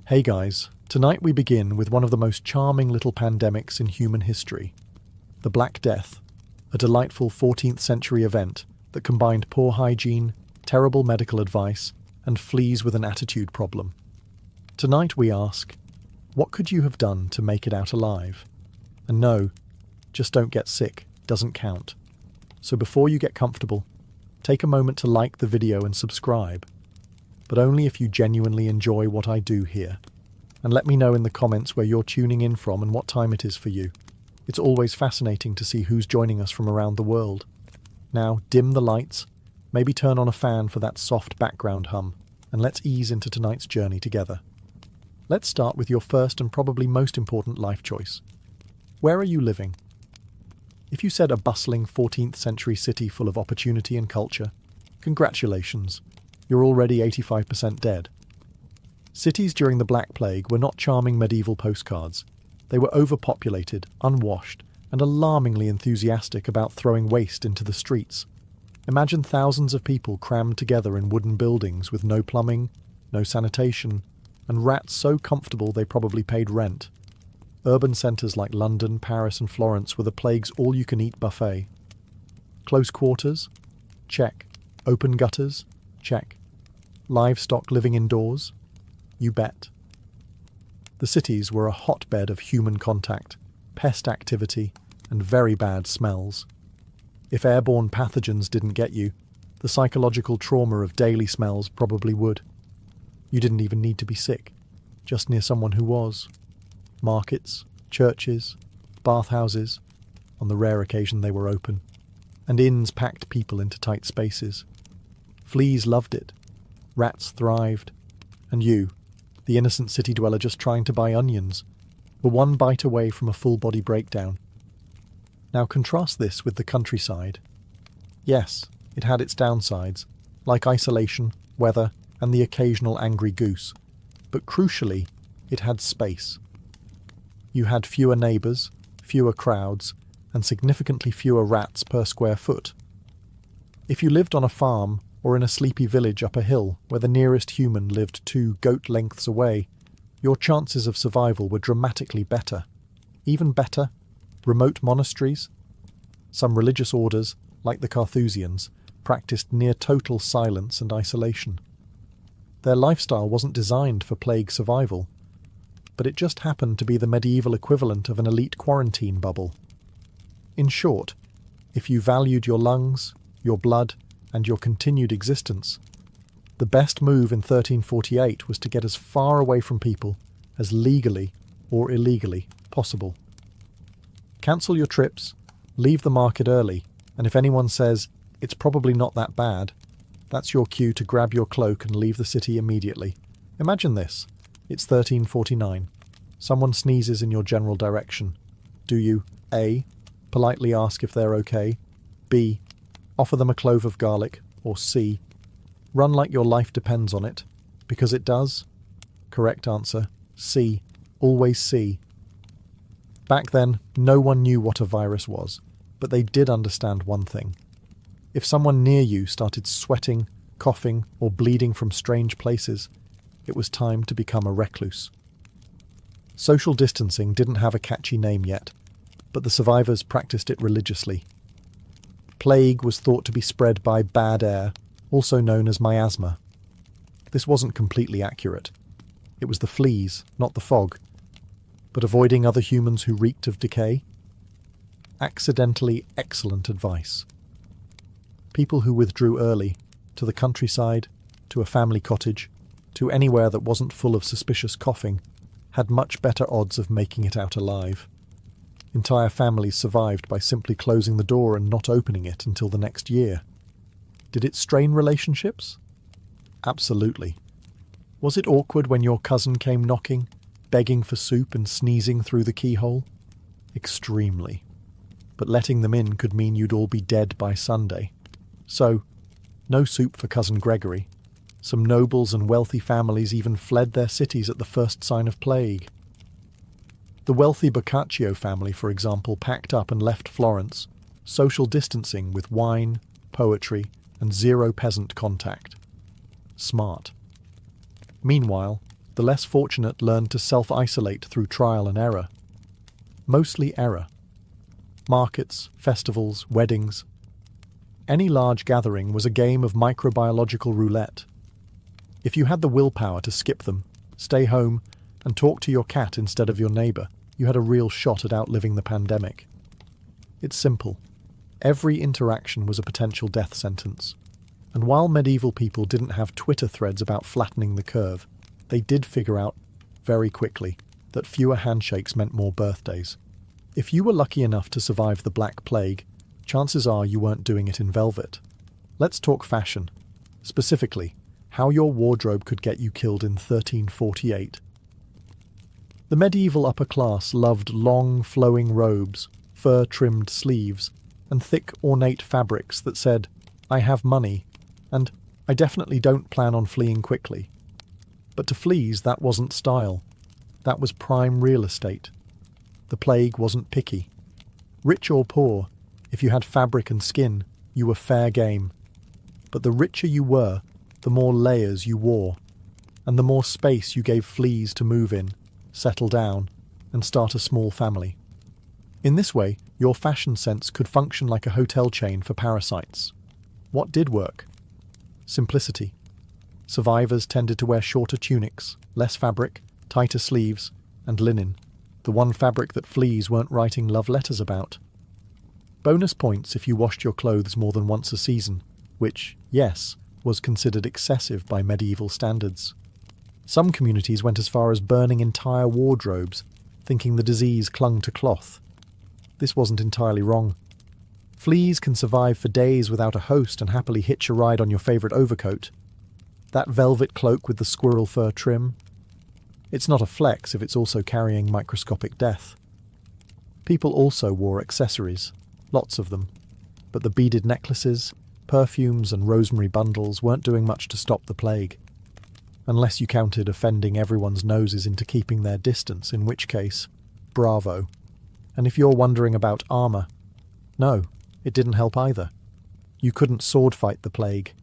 Hey guys, tonight we begin with one of the most charming little pandemics in human history. The Black Death, a delightful 14th century event that combined poor hygiene, terrible medical advice, and fleas with an attitude problem. Tonight we ask, what could you have done to make it out alive? And no, just don't get sick, doesn't count. So before you get comfortable, take a moment to like the video and subscribe, but only if you genuinely enjoy what I do here. And let me know in the comments where you're tuning in from and what time it is for you. It's always fascinating to see who's joining us from around the world. Now, dim the lights, maybe turn on a fan for that soft background hum, and let's ease into tonight's journey together. Let's start with your first and probably most important life choice. Where are you living? If you said a bustling 14th century city full of opportunity and culture, congratulations, you're already 85% dead. Cities during the Black Plague were not charming medieval postcards. They were overpopulated, unwashed, and alarmingly enthusiastic about throwing waste into the streets. Imagine thousands of people crammed together in wooden buildings with no plumbing, no sanitation, and rats so comfortable they probably paid rent. Urban centres like London, Paris and Florence were the plague's all-you-can-eat buffet. Close quarters? Check. Open gutters? Check. Livestock living indoors? You bet. The cities were a hotbed of human contact, pest activity, and very bad smells. If airborne pathogens didn't get you, the psychological trauma of daily smells probably would. You didn't even need to be sick, just near someone who was. Markets, churches, bathhouses, on the rare occasion they were open, and inns packed people into tight spaces. Fleas loved it, rats thrived, and you, the innocent city dweller just trying to buy onions, were one bite away from a full-body breakdown. Now contrast this with the countryside. Yes, it had its downsides, like isolation, weather, and the occasional angry goose, but crucially, it had space. You had fewer neighbours, fewer crowds, and significantly fewer rats per square foot. If you lived on a farm or in a sleepy village up a hill where the nearest human lived 2 goat lengths away, your chances of survival were dramatically better. Even better, remote monasteries. Some religious orders, like the Carthusians, practiced near-total silence and isolation. Their lifestyle wasn't designed for plague survival, but it just happened to be the medieval equivalent of an elite quarantine bubble. In short, if you valued your lungs, your blood, and your continued existence, the best move in 1348 was to get as far away from people as legally or illegally possible. Cancel your trips, leave the market early, and if anyone says, it's probably not that bad, that's your cue to grab your cloak and leave the city immediately. Imagine this. It's 1349. Someone sneezes in your general direction. Do you A. politely ask if they're okay, B. offer them a clove of garlic, or C. run like your life depends on it? Because it does? Correct answer, C. Always C. Back then, no one knew what a virus was, but they did understand one thing. If someone near you started sweating, coughing, or bleeding from strange places, it was time to become a recluse. Social distancing didn't have a catchy name yet, but the survivors practiced it religiously. Plague was thought to be spread by bad air, also known as miasma. This wasn't completely accurate. It was the fleas, not the fog. But avoiding other humans who reeked of decay? Accidentally excellent advice. People who withdrew early, to the countryside, to a family cottage, to anywhere that wasn't full of suspicious coughing, had much better odds of making it out alive. Entire families survived by simply closing the door and not opening it until the next year. Did it strain relationships? Absolutely. Was it awkward when your cousin came knocking, begging for soup and sneezing through the keyhole? Extremely. But letting them in could mean you'd all be dead by Sunday. So, no soup for cousin Gregory. Some nobles and wealthy families even fled their cities at the first sign of plague. The wealthy Boccaccio family, for example, packed up and left Florence, social distancing with wine, poetry, and zero peasant contact. Smart. Meanwhile, the less fortunate learned to self-isolate through trial and error. Mostly error. Markets, festivals, weddings. Any large gathering was a game of microbiological roulette. If you had the willpower to skip them, stay home, and talk to your cat instead of your neighbour, you had a real shot at outliving the pandemic. It's simple. Every interaction was a potential death sentence. And while medieval people didn't have Twitter threads about flattening the curve, they did figure out very quickly that fewer handshakes meant more birthdays. If you were lucky enough to survive the Black Plague, chances are you weren't doing it in velvet. Let's talk fashion. Specifically, how your wardrobe could get you killed in 1348. The medieval upper class loved long, flowing robes, fur-trimmed sleeves, and thick, ornate fabrics that said, "I have money," and "I definitely don't plan on fleeing quickly." But to fleas, that wasn't style. That was prime real estate. The plague wasn't picky. Rich or poor, if you had fabric and skin, you were fair game. But the richer you were, the more layers you wore, and the more space you gave fleas to move in, settle down, and start a small family. In this way, your fashion sense could function like a hotel chain for parasites. What did work? Simplicity. Survivors tended to wear shorter tunics, less fabric, tighter sleeves, and linen, the one fabric that fleas weren't writing love letters about. Bonus points if you washed your clothes more than once a season, which, yes, was considered excessive by medieval standards. Some communities went as far as burning entire wardrobes, thinking the disease clung to cloth. This wasn't entirely wrong. Fleas can survive for days without a host and happily hitch a ride on your favourite overcoat. That velvet cloak with the squirrel fur trim? It's not a flex if it's also carrying microscopic death. People also wore accessories, lots of them, but the beaded necklaces, perfumes and rosemary bundles weren't doing much to stop the plague. Unless you counted offending everyone's noses into keeping their distance, in which case, bravo. And if you're wondering about armour, no, it didn't help either. You couldn't sword fight the plague.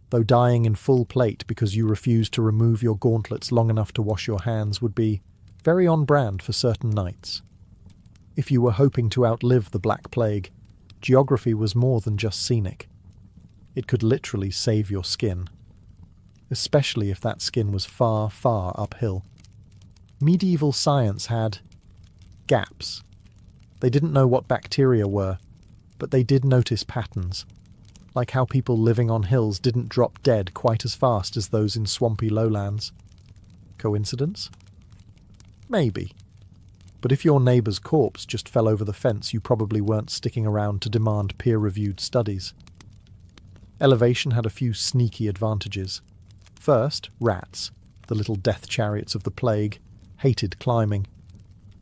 Though dying in full plate because you refused to remove your gauntlets long enough to wash your hands would be very on brand for certain knights. If you were hoping to outlive the Black Plague, geography was more than just scenic. It could literally save your skin. Especially if that skin was far, far uphill. Medieval science had gaps. They didn't know what bacteria were, but they did notice patterns, like how people living on hills didn't drop dead quite as fast as those in swampy lowlands. Coincidence? Maybe. But if your neighbour's corpse just fell over the fence, you probably weren't sticking around to demand peer-reviewed studies. Elevation had a few sneaky advantages. First, rats, the little death chariots of the plague, hated climbing.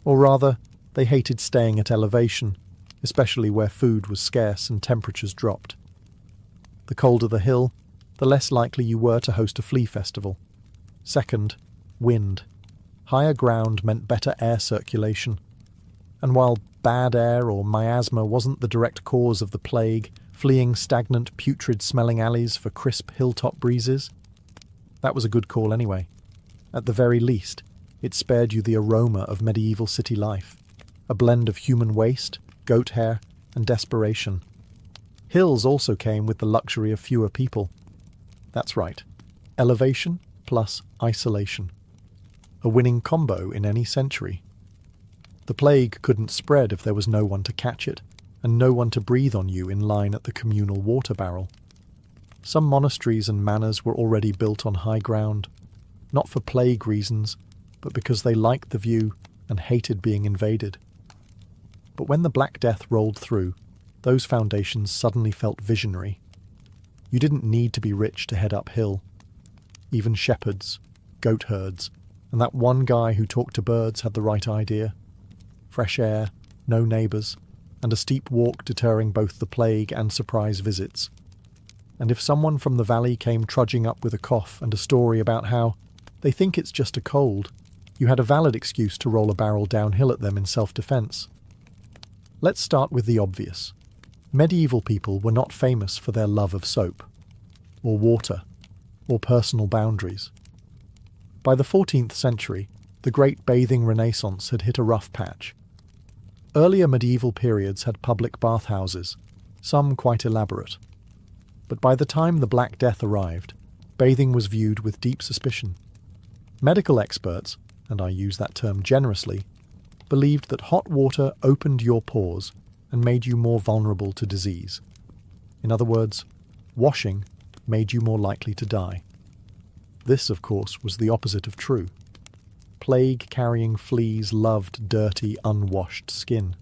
Or rather, they hated staying at elevation, especially where food was scarce and temperatures dropped. The colder the hill, the less likely you were to host a flea festival. Second, wind. Higher ground meant better air circulation. And while bad air or miasma wasn't the direct cause of the plague, fleeing stagnant, putrid-smelling alleys for crisp hilltop breezes, that was a good call anyway. At the very least, it spared you the aroma of medieval city life, a blend of human waste, goat hair, and desperation. Hills also came with the luxury of fewer people. That's right, elevation plus isolation. A winning combo in any century. The plague couldn't spread if there was no one to catch it, and no one to breathe on you in line at the communal water barrel. Some monasteries and manors were already built on high ground, not for plague reasons, but because they liked the view and hated being invaded. But when the Black Death rolled through, those foundations suddenly felt visionary. You didn't need to be rich to head uphill. Even shepherds, goat herds, and that one guy who talked to birds had the right idea. Fresh air, no neighbours, and a steep walk deterring both the plague and surprise visits. And if someone from the valley came trudging up with a cough and a story about how they think it's just a cold, you had a valid excuse to roll a barrel downhill at them in self-defence. Let's start with the obvious. Medieval people were not famous for their love of soap, or water, or personal boundaries. By the 14th century, the Great Bathing Renaissance had hit a rough patch. Earlier medieval periods had public bathhouses, some quite elaborate. But by the time the Black Death arrived, bathing was viewed with deep suspicion. Medical experts, and I use that term generously, believed that hot water opened your pores and made you more vulnerable to disease. In other words, washing made you more likely to die. This, of course, was the opposite of true. Plague-carrying fleas loved dirty, unwashed skin,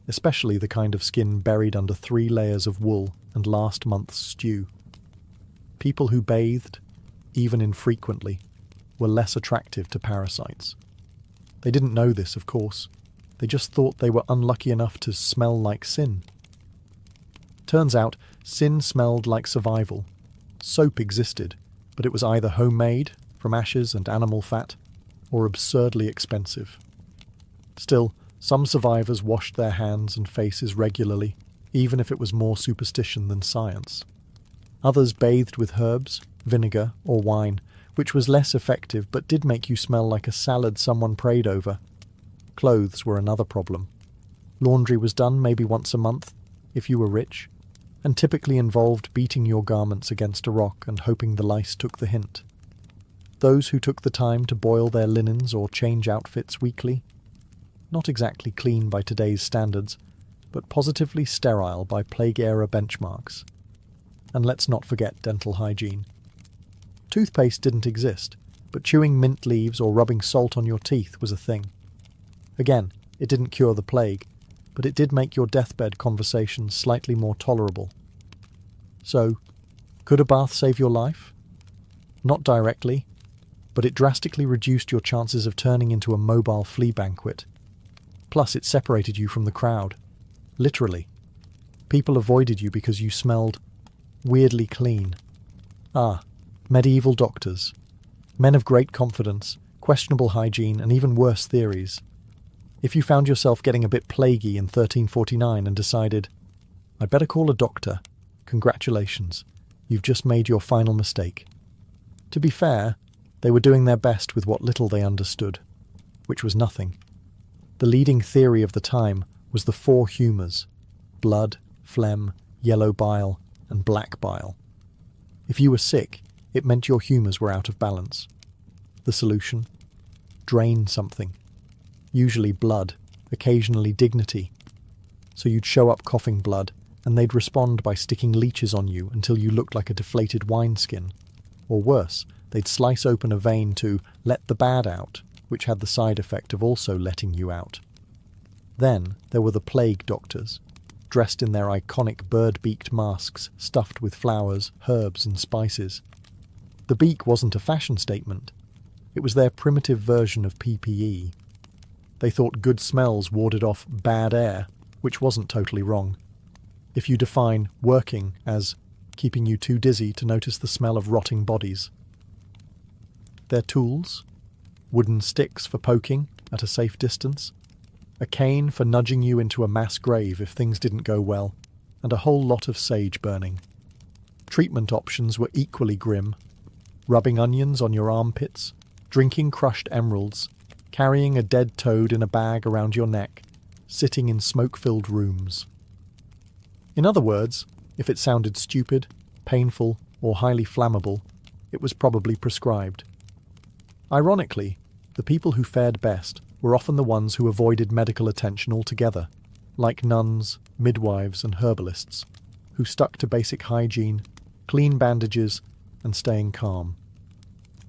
especially the kind of skin buried under 3 layers of wool and last month's stew. People who bathed, even infrequently, were less attractive to parasites. They didn't know this, of course. They just thought they were unlucky enough to smell like sin. Turns out, sin smelled like survival. Soap existed, but it was either homemade, from ashes and animal fat, or absurdly expensive. Still, some survivors washed their hands and faces regularly, even if it was more superstition than science. Others bathed with herbs, vinegar, or wine, which was less effective but did make you smell like a salad someone prayed over. Clothes were another problem. Laundry was done maybe once a month, if you were rich, and typically involved beating your garments against a rock and hoping the lice took the hint. Those who took the time to boil their linens or change outfits weekly, not exactly clean by today's standards, but positively sterile by plague-era benchmarks. And let's not forget dental hygiene. Toothpaste didn't exist, but chewing mint leaves or rubbing salt on your teeth was a thing. Again, it didn't cure the plague, but it did make your deathbed conversations slightly more tolerable. So, could a bath save your life? Not directly, but it drastically reduced your chances of turning into a mobile flea banquet. Plus, it separated you from the crowd. Literally. People avoided you because you smelled weirdly clean. Ah, medieval doctors. Men of great confidence, questionable hygiene, and even worse theories. If you found yourself getting a bit plaguey in 1349 and decided, I'd better call a doctor, congratulations, you've just made your final mistake. To be fair, they were doing their best with what little they understood, which was nothing. The leading theory of the time was the 4 humours: blood, phlegm, yellow bile, and black bile. If you were sick, it meant your humours were out of balance. The solution? Drain something. Usually blood, occasionally dignity. So you'd show up coughing blood, and they'd respond by sticking leeches on you until you looked like a deflated wineskin. Or worse, they'd slice open a vein to let the bad out, which had the side effect of also letting you out. Then there were the plague doctors, dressed in their iconic bird-beaked masks stuffed with flowers, herbs, and spices. The beak wasn't a fashion statement. It was their primitive version of PPE. They thought good smells warded off bad air, which wasn't totally wrong. If you define working as keeping you too dizzy to notice the smell of rotting bodies. Their tools? Wooden sticks for poking at a safe distance, a cane for nudging you into a mass grave if things didn't go well, and a whole lot of sage burning. Treatment options were equally grim: rubbing onions on your armpits, drinking crushed emeralds, carrying a dead toad in a bag around your neck, sitting in smoke-filled rooms. In other words, if it sounded stupid, painful, or highly flammable, it was probably prescribed. Ironically, the people who fared best were often the ones who avoided medical attention altogether, like nuns, midwives, and herbalists, who stuck to basic hygiene, clean bandages, and staying calm.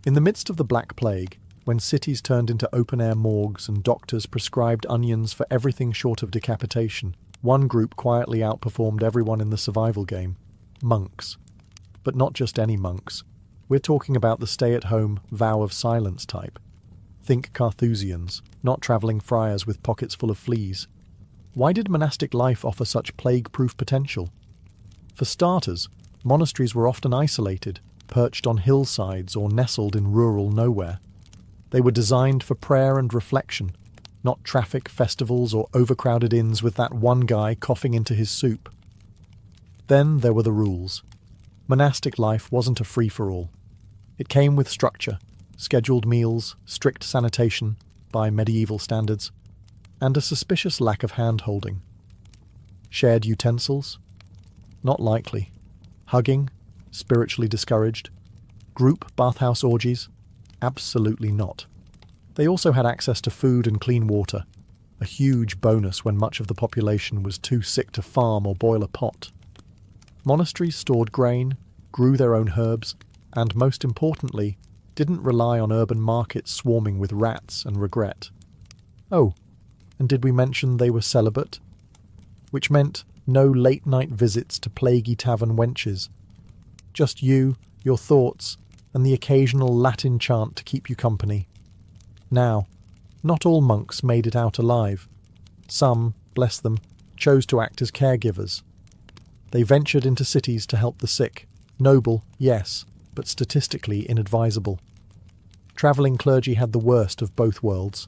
In the midst of the Black Plague, when cities turned into open-air morgues and doctors prescribed onions for everything short of decapitation, one group quietly outperformed everyone in the survival game: monks. But not just any monks. We're talking about the stay-at-home, vow of silence type. Think Carthusians, not travelling friars with pockets full of fleas. Why did monastic life offer such plague-proof potential? For starters, monasteries were often isolated, perched on hillsides or nestled in rural nowhere. They were designed for prayer and reflection, not traffic, festivals, or overcrowded inns with that one guy coughing into his soup. Then there were the rules. Monastic life wasn't a free-for-all. It came with structure, scheduled meals, strict sanitation, by medieval standards, and a suspicious lack of hand-holding. Shared utensils? Not likely. Hugging? Spiritually discouraged. Group bathhouse orgies? Absolutely not. They also had access to food and clean water, a huge bonus when much of the population was too sick to farm or boil a pot. Monasteries stored grain, grew their own herbs, and most importantly, didn't rely on urban markets swarming with rats and regret. Oh, and did we mention they were celibate? Which meant no late-night visits to plaguey tavern wenches. Just you, your thoughts, and the occasional Latin chant to keep you company. Now, not all monks made it out alive. Some, bless them, chose to act as caregivers. They ventured into cities to help the sick. Noble, yes, but statistically inadvisable. Travelling clergy had the worst of both worlds.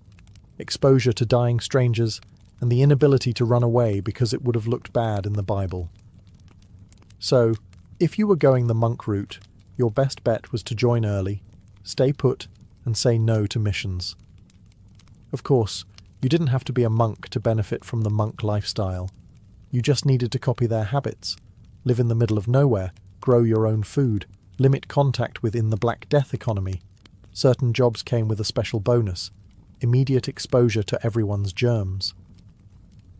Exposure to dying strangers and the inability to run away because it would have looked bad in the Bible. So, if you were going the monk route, your best bet was to join early, stay put, and say no to missions. Of course, you didn't have to be a monk to benefit from the monk lifestyle. You just needed to copy their habits, live in the middle of nowhere, grow your own food, limit contact within the Black Death economy. Certain jobs came with a special bonus, immediate exposure to everyone's germs.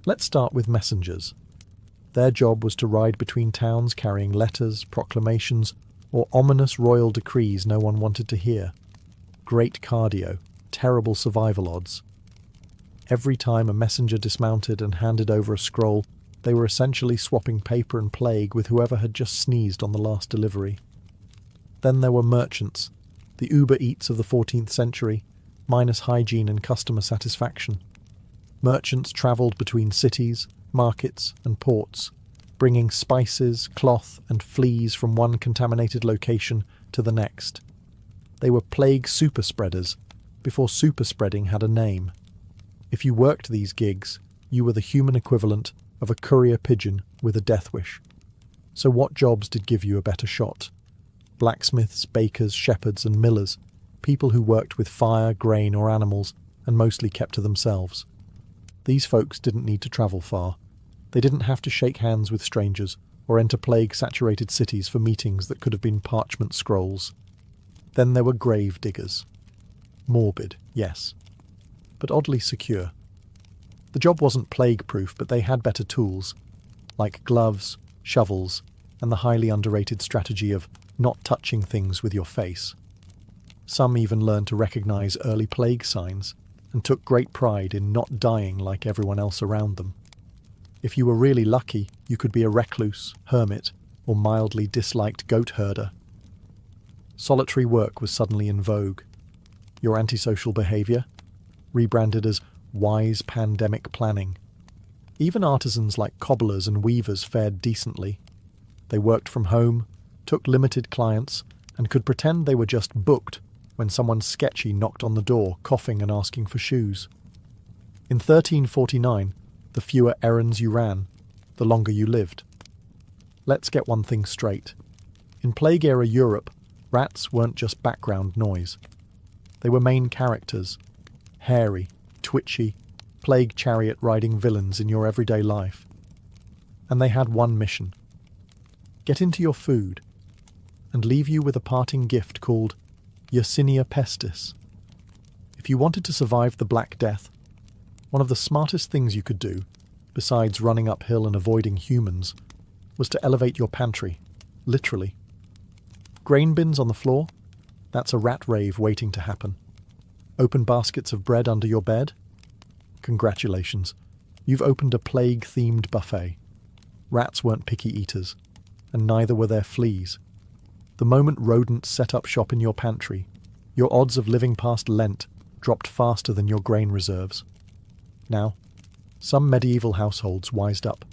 Let's start with messengers. Their job was to ride between towns carrying letters, proclamations, or ominous royal decrees no one wanted to hear. Great cardio, terrible survival odds. Every time a messenger dismounted and handed over a scroll, they were essentially swapping paper and plague with whoever had just sneezed on the last delivery. Then there were merchants, the Uber Eats of the 14th century, minus hygiene and customer satisfaction. Merchants travelled between cities, markets, and ports, bringing spices, cloth, and fleas from one contaminated location to the next. They were plague superspreaders, before superspreading had a name. If you worked these gigs, you were the human equivalent of a courier pigeon with a death wish. So what jobs did give you a better shot? Blacksmiths, bakers, shepherds, and millers, people who worked with fire, grain, or animals, and mostly kept to themselves. These folks didn't need to travel far. They didn't have to shake hands with strangers or enter plague-saturated cities for meetings that could have been parchment scrolls. Then there were grave diggers. Morbid, yes, but oddly secure. The job wasn't plague-proof, but they had better tools, like gloves, shovels, and the highly underrated strategy of not touching things with your face. Some even learned to recognize early plague signs and took great pride in not dying like everyone else around them. If you were really lucky, you could be a recluse, hermit, or mildly disliked goat herder. Solitary work was suddenly in vogue. Your antisocial behavior? Rebranded as wise pandemic planning. Even artisans like cobblers and weavers fared decently. They worked from home, took limited clients, and could pretend they were just booked when someone sketchy knocked on the door, coughing and asking for shoes. In 1349, the fewer errands you ran, the longer you lived. Let's get one thing straight. In Plague-era Europe, rats weren't just background noise. They were main characters, hairy, twitchy, plague chariot-riding villains in your everyday life. And they had one mission: get into your food, and leave you with a parting gift called Yersinia pestis. If you wanted to survive the Black Death, one of the smartest things you could do, besides running uphill and avoiding humans, was to elevate your pantry, literally. Grain bins on the floor? That's a rat rave waiting to happen. Open baskets of bread under your bed? Congratulations, you've opened a plague-themed buffet. Rats weren't picky eaters, and neither were their fleas. The moment rodents set up shop in your pantry, your odds of living past Lent dropped faster than your grain reserves. Now, some medieval households wised up.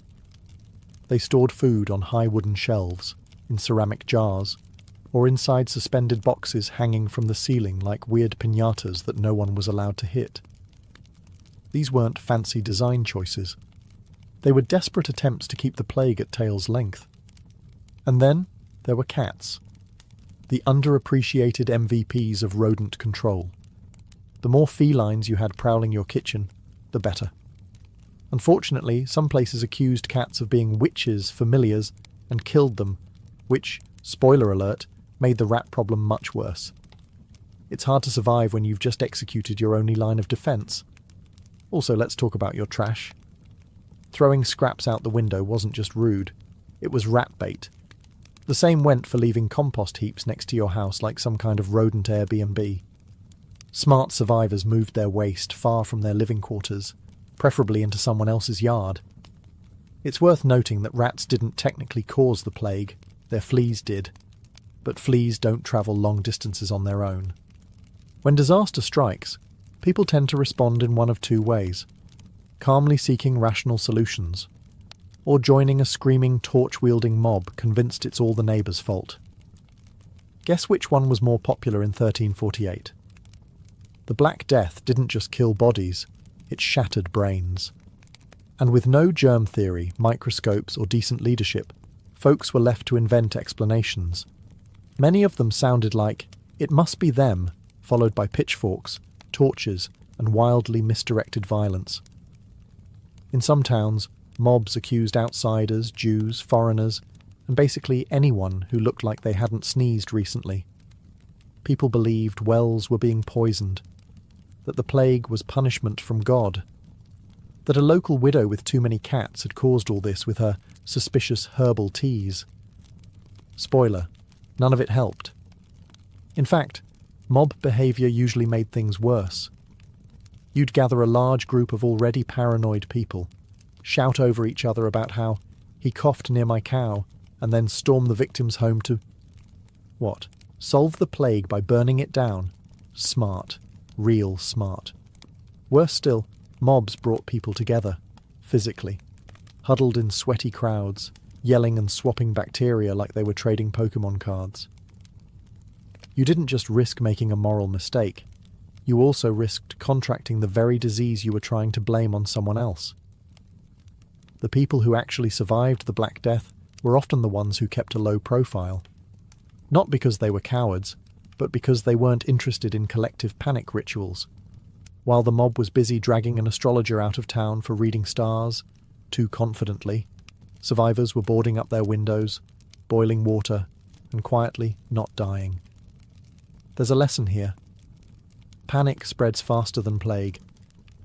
They stored food on high wooden shelves, in ceramic jars, or inside suspended boxes hanging from the ceiling like weird piñatas that no one was allowed to hit. These weren't fancy design choices. They were desperate attempts to keep the plague at tail's length. And then there were cats. the underappreciated MVPs of rodent control. The more felines you had prowling your kitchen, the better. Unfortunately, some places accused cats of being witches, familiars, and killed them, which, spoiler alert, made the rat problem much worse. It's hard to survive when you've just executed your only line of defense. Also, let's talk about your trash. Throwing scraps out the window wasn't just rude, it was rat bait. The same went for leaving compost heaps next to your house like some kind of rodent Airbnb. Smart survivors moved their waste far from their living quarters, preferably into someone else's yard. It's worth noting that rats didn't technically cause the plague, their fleas did. But fleas don't travel long distances on their own. When disaster strikes, people tend to respond in one of two ways: calmly seeking rational solutions, or joining a screaming, torch-wielding mob convinced it's all the neighbours' fault. Guess which one was more popular in 1348? The Black Death didn't just kill bodies, it shattered brains. And with no germ theory, microscopes, or decent leadership, folks were left to invent explanations. Many of them sounded like, "It must be them," followed by pitchforks, torches, and wildly misdirected violence. In some towns, mobs accused outsiders, Jews, foreigners, and basically anyone who looked like they hadn't sneezed recently. People believed wells were being poisoned, that the plague was punishment from God, that a local widow with too many cats had caused all this with her suspicious herbal teas. Spoiler, none of it helped. In fact, mob behaviour usually made things worse. You'd gather a large group of already paranoid people, shout over each other about how he coughed near my cow, and then storm the victim's home to... What? Solve the plague by burning it down? Smart. Real smart. Worse still, mobs brought people together, physically, huddled in sweaty crowds, yelling and swapping bacteria like they were trading Pokemon cards. You didn't just risk making a moral mistake, you also risked contracting the very disease you were trying to blame on someone else. The people who actually survived the Black Death were often the ones who kept a low profile. Not because they were cowards, but because they weren't interested in collective panic rituals. While the mob was busy dragging an astrologer out of town for reading stars, too confidently, survivors were boarding up their windows, boiling water, and quietly not dying. There's a lesson here. Panic spreads faster than plague,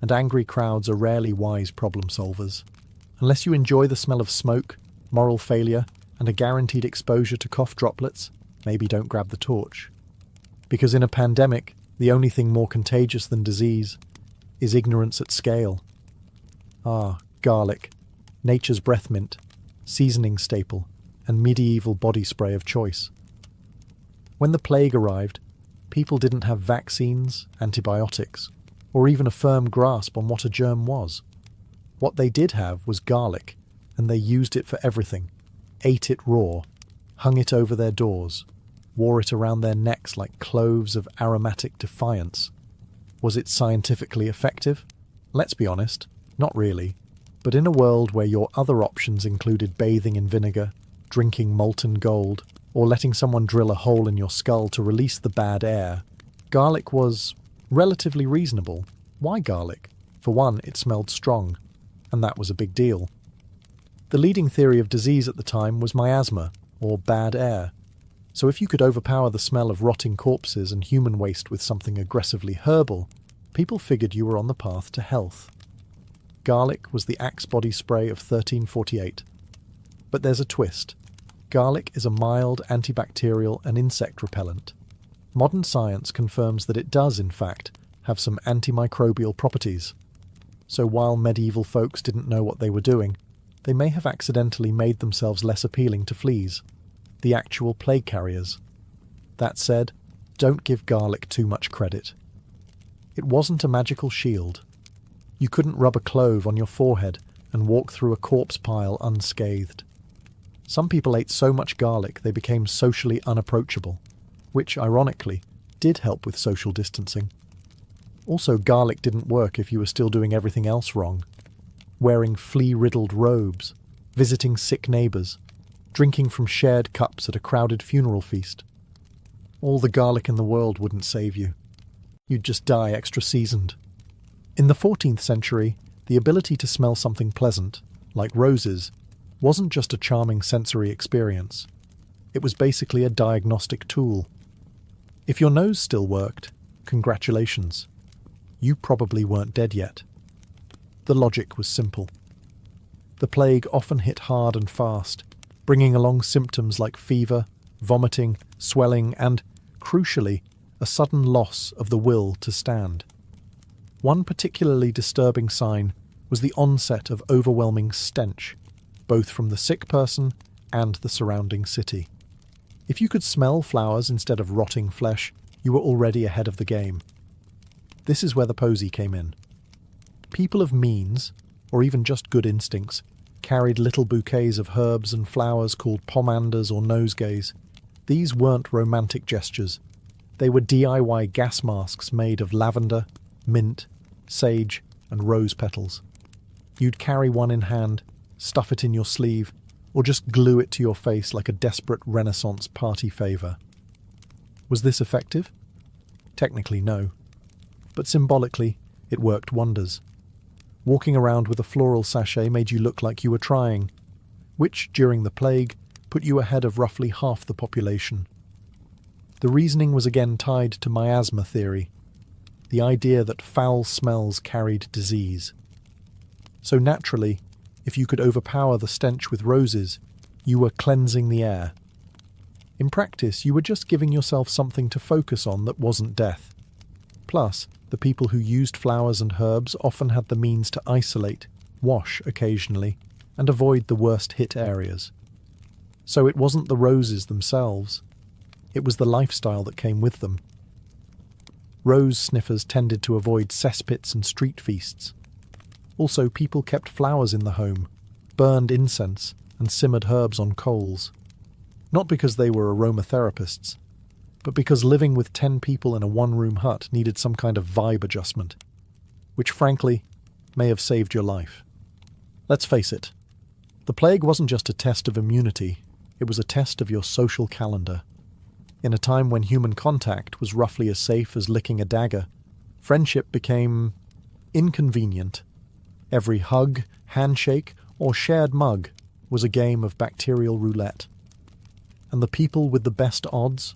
and angry crowds are rarely wise problem solvers. Unless you enjoy the smell of smoke, moral failure, and a guaranteed exposure to cough droplets, maybe don't grab the torch. Because in a pandemic, the only thing more contagious than disease is ignorance at scale. Ah, garlic, nature's breath mint, seasoning staple, and medieval body spray of choice. When the plague arrived, people didn't have vaccines, antibiotics, or even a firm grasp on what a germ was. What they did have was garlic, and they used it for everything, ate it raw, hung it over their doors, wore it around their necks like cloves of aromatic defiance. Was it scientifically effective? Let's be honest, not really. But in a world where your other options included bathing in vinegar, drinking molten gold, or letting someone drill a hole in your skull to release the bad air, garlic was relatively reasonable. Why garlic? For one, it smelled strong, and that was a big deal. The leading theory of disease at the time was miasma, or bad air. So if you could overpower the smell of rotting corpses and human waste with something aggressively herbal, people figured you were on the path to health. Garlic was the Axe body spray of 1348. But there's a twist. Garlic is a mild antibacterial and insect repellent. Modern science confirms that it does, in fact, have some antimicrobial properties. So while medieval folks didn't know what they were doing, they may have accidentally made themselves less appealing to fleas, the actual plague carriers. That said, don't give garlic too much credit. It wasn't a magical shield. You couldn't rub a clove on your forehead and walk through a corpse pile unscathed. Some people ate so much garlic they became socially unapproachable, which, ironically, did help with social distancing. Also, garlic didn't work if you were still doing everything else wrong. Wearing flea-riddled robes, visiting sick neighbours, drinking from shared cups at a crowded funeral feast. All the garlic in the world wouldn't save you. You'd just die extra seasoned. In the 14th century, the ability to smell something pleasant, like roses, wasn't just a charming sensory experience. It was basically a diagnostic tool. If your nose still worked, congratulations. You probably weren't dead yet. The logic was simple. The plague often hit hard and fast, bringing along symptoms like fever, vomiting, swelling, and, crucially, a sudden loss of the will to stand. One particularly disturbing sign was the onset of overwhelming stench, both from the sick person and the surrounding city. If you could smell flowers instead of rotting flesh, you were already ahead of the game. This is where the posy came in. People of means, or even just good instincts, carried little bouquets of herbs and flowers called pomanders or nosegays. These weren't romantic gestures. They were DIY gas masks made of lavender, mint, sage, and rose petals. You'd carry one in hand, stuff it in your sleeve, or just glue it to your face like a desperate Renaissance party favour. Was this effective? Technically, no. But symbolically, it worked wonders. Walking around with a floral sachet made you look like you were trying, which, during the plague, put you ahead of roughly half the population. The reasoning was again tied to miasma theory, the idea that foul smells carried disease. So naturally, if you could overpower the stench with roses, you were cleansing the air. In practice, you were just giving yourself something to focus on that wasn't death. Plus, the people who used flowers and herbs often had the means to isolate, wash occasionally, and avoid the worst-hit areas. So it wasn't the roses themselves. It was the lifestyle that came with them. Rose sniffers tended to avoid cesspits and street feasts. Also, people kept flowers in the home, burned incense, and simmered herbs on coals. Not because they were aromatherapists, but because living with 10 people in a one-room hut needed some kind of vibe adjustment, which frankly may have saved your life. Let's face it, the plague wasn't just a test of immunity, it was a test of your social calendar. In a time when human contact was roughly as safe as licking a dagger, friendship became inconvenient. Every hug, handshake, or shared mug was a game of bacterial roulette. And the people with the best odds,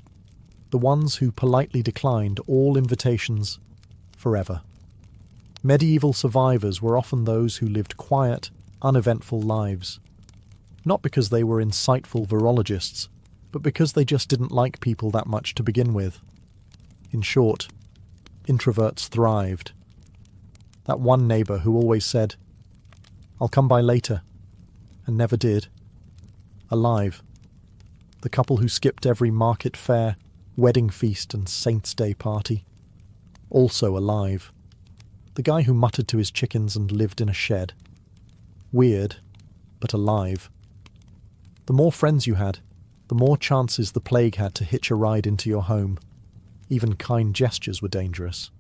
the ones who politely declined all invitations forever. Medieval survivors were often those who lived quiet, uneventful lives. Not because they were insightful virologists, but because they just didn't like people that much to begin with. In short, introverts thrived. That one neighbour who always said, "I'll come by later," and never did. Alive. The couple who skipped every market fair, wedding feast and Saints' Day party. Also alive. The guy who muttered to his chickens and lived in a shed. Weird, but alive. The more friends you had, the more chances the plague had to hitch a ride into your home. Even kind gestures were dangerous.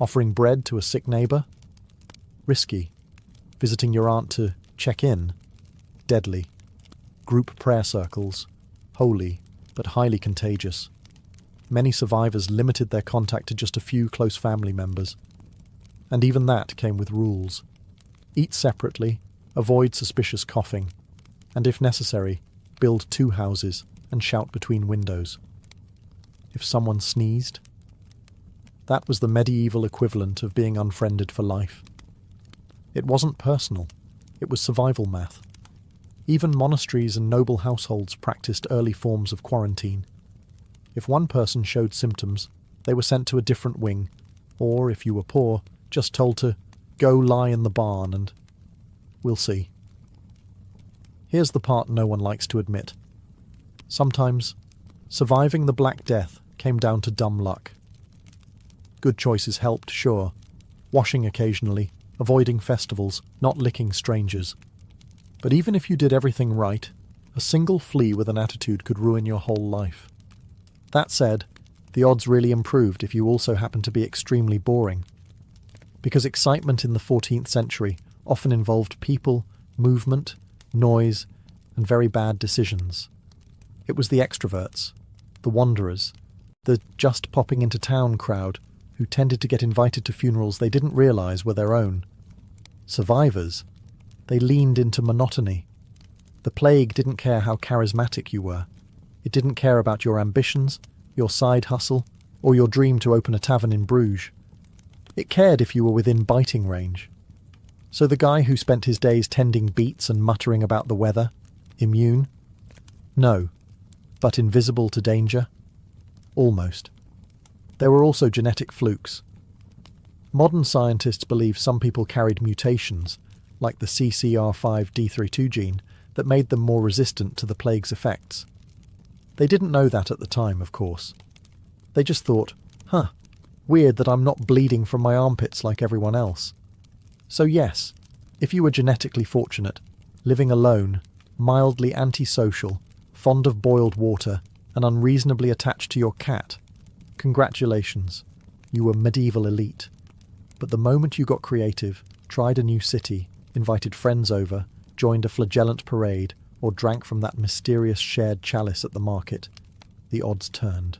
Offering bread to a sick neighbour? Risky. Visiting your aunt to check in? Deadly. Group prayer circles? Holy, but highly contagious. Many survivors limited their contact to just a few close family members. And even that came with rules. Eat separately, avoid suspicious coughing, and if necessary, build 2 houses and shout between windows. If someone sneezed, that was the medieval equivalent of being unfriended for life. It wasn't personal, it was survival math. Even monasteries and noble households practiced early forms of quarantine. If one person showed symptoms, they were sent to a different wing, or, if you were poor, just told to go lie in the barn and we'll see. Here's the part no one likes to admit. Sometimes, surviving the Black Death came down to dumb luck. Good choices helped, sure. Washing occasionally, avoiding festivals, not licking strangers. But even if you did everything right, a single flea with an attitude could ruin your whole life. That said, the odds really improved if you also happened to be extremely boring. Because excitement in the 14th century often involved people, movement, noise, and very bad decisions. It was the extroverts, the wanderers, The just popping into town crowd who tended to get invited to funerals they didn't realise were their own. Survivors, they leaned into monotony. The plague didn't care how charismatic you were. It didn't care about your ambitions, your side hustle, or your dream to open a tavern in Bruges. It cared if you were within biting range. So the guy who spent his days tending beets and muttering about the weather, immune? No. But invisible to danger? Almost. There were also genetic flukes. Modern scientists believe some people carried mutations, like the CCR5D32 gene, that made them more resistant to the plague's effects. They didn't know that at the time, of course. They just thought, weird that I'm not bleeding from my armpits like everyone else. So yes, if you were genetically fortunate, living alone, mildly antisocial, fond of boiled water, and unreasonably attached to your cat, congratulations, you were medieval elite. But the moment you got creative, tried a new city, invited friends over, joined a flagellant parade, or drank from that mysterious shared chalice at the market, the odds turned.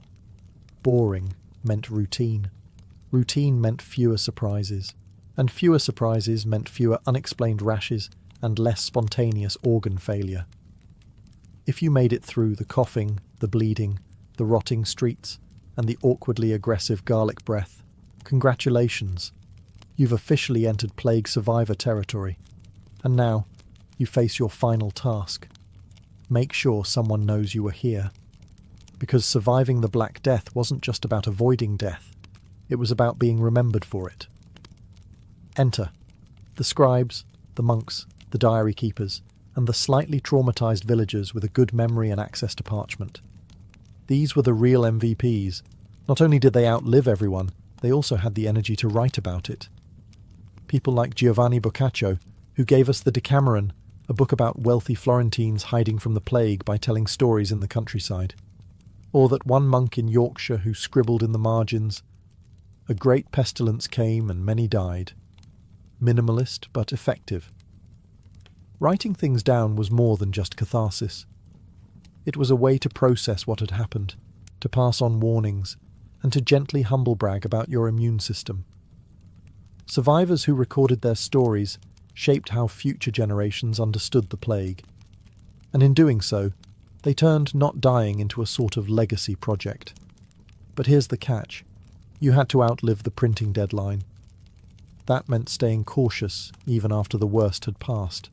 Boring meant routine. Routine meant fewer surprises. And fewer surprises meant fewer unexplained rashes and less spontaneous organ failure. If you made it through the coughing, the bleeding, the rotting streets, and the awkwardly aggressive garlic breath, congratulations. You've officially entered plague survivor territory. And now, you face your final task. Make sure someone knows you were here. Because surviving the Black Death wasn't just about avoiding death. It was about being remembered for it. Enter the scribes, the monks, the diary keepers, and the slightly traumatized villagers with a good memory and access to parchment. These were the real MVPs. Not only did they outlive everyone, they also had the energy to write about it. People like Giovanni Boccaccio, who gave us the Decameron, a book about wealthy Florentines hiding from the plague by telling stories in the countryside. Or that one monk in Yorkshire who scribbled in the margins, "A great pestilence came and many died." Minimalist but effective. Writing things down was more than just catharsis. It was a way to process what had happened, to pass on warnings, and to gently humble brag about your immune system. Survivors who recorded their stories shaped how future generations understood the plague. And in doing so, they turned not dying into a sort of legacy project. But here's the catch. You had to outlive the printing deadline. That meant staying cautious even after the worst had passed.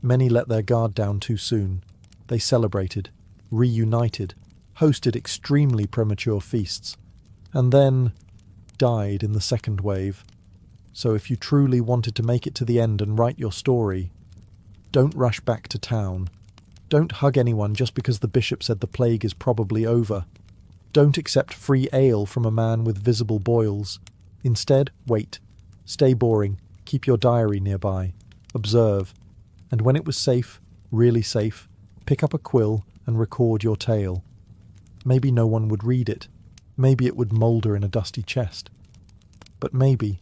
Many let their guard down too soon. They celebrated, reunited, hosted extremely premature feasts, and then died in the second wave. So if you truly wanted to make it to the end and write your story, don't rush back to town. Don't hug anyone just because the bishop said the plague is probably over. Don't accept free ale from a man with visible boils. Instead, wait. Stay boring, keep your diary nearby, observe, and when it was safe, really safe, pick up a quill and record your tale. Maybe no one would read it, maybe it would moulder in a dusty chest. But maybe,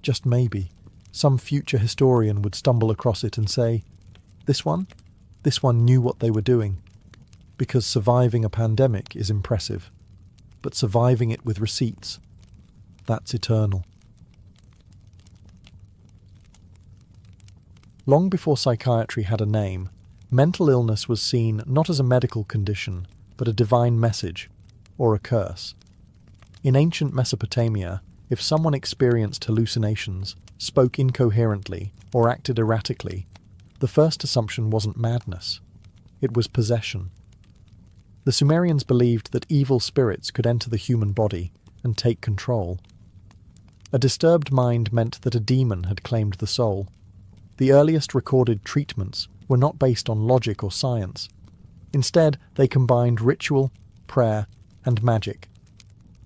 just maybe, some future historian would stumble across it and say, this one knew what they were doing. Because surviving a pandemic is impressive, but surviving it with receipts, that's eternal. Long before psychiatry had a name, mental illness was seen not as a medical condition, but a divine message, or a curse. In ancient Mesopotamia, if someone experienced hallucinations, spoke incoherently, or acted erratically, the first assumption wasn't madness. It was possession. The Sumerians believed that evil spirits could enter the human body and take control. A disturbed mind meant that a demon had claimed the soul. The earliest recorded treatments were not based on logic or science. Instead, they combined ritual, prayer, and magic.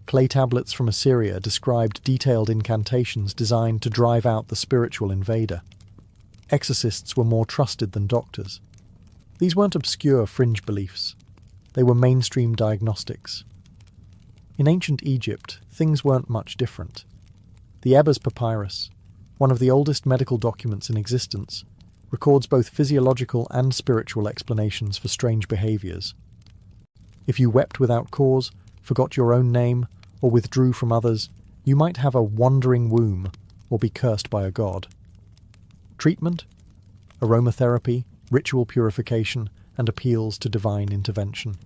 Clay tablets from Assyria described detailed incantations designed to drive out the spiritual invader. Exorcists were more trusted than doctors. These weren't obscure fringe beliefs. They were mainstream diagnostics. In ancient Egypt, things weren't much different. The Ebers Papyrus, one of the oldest medical documents in existence, records both physiological and spiritual explanations for strange behaviours. If you wept without cause, forgot your own name, or withdrew from others, you might have a wandering womb or be cursed by a god. Treatment? Aromatherapy, ritual purification, and appeals to divine intervention.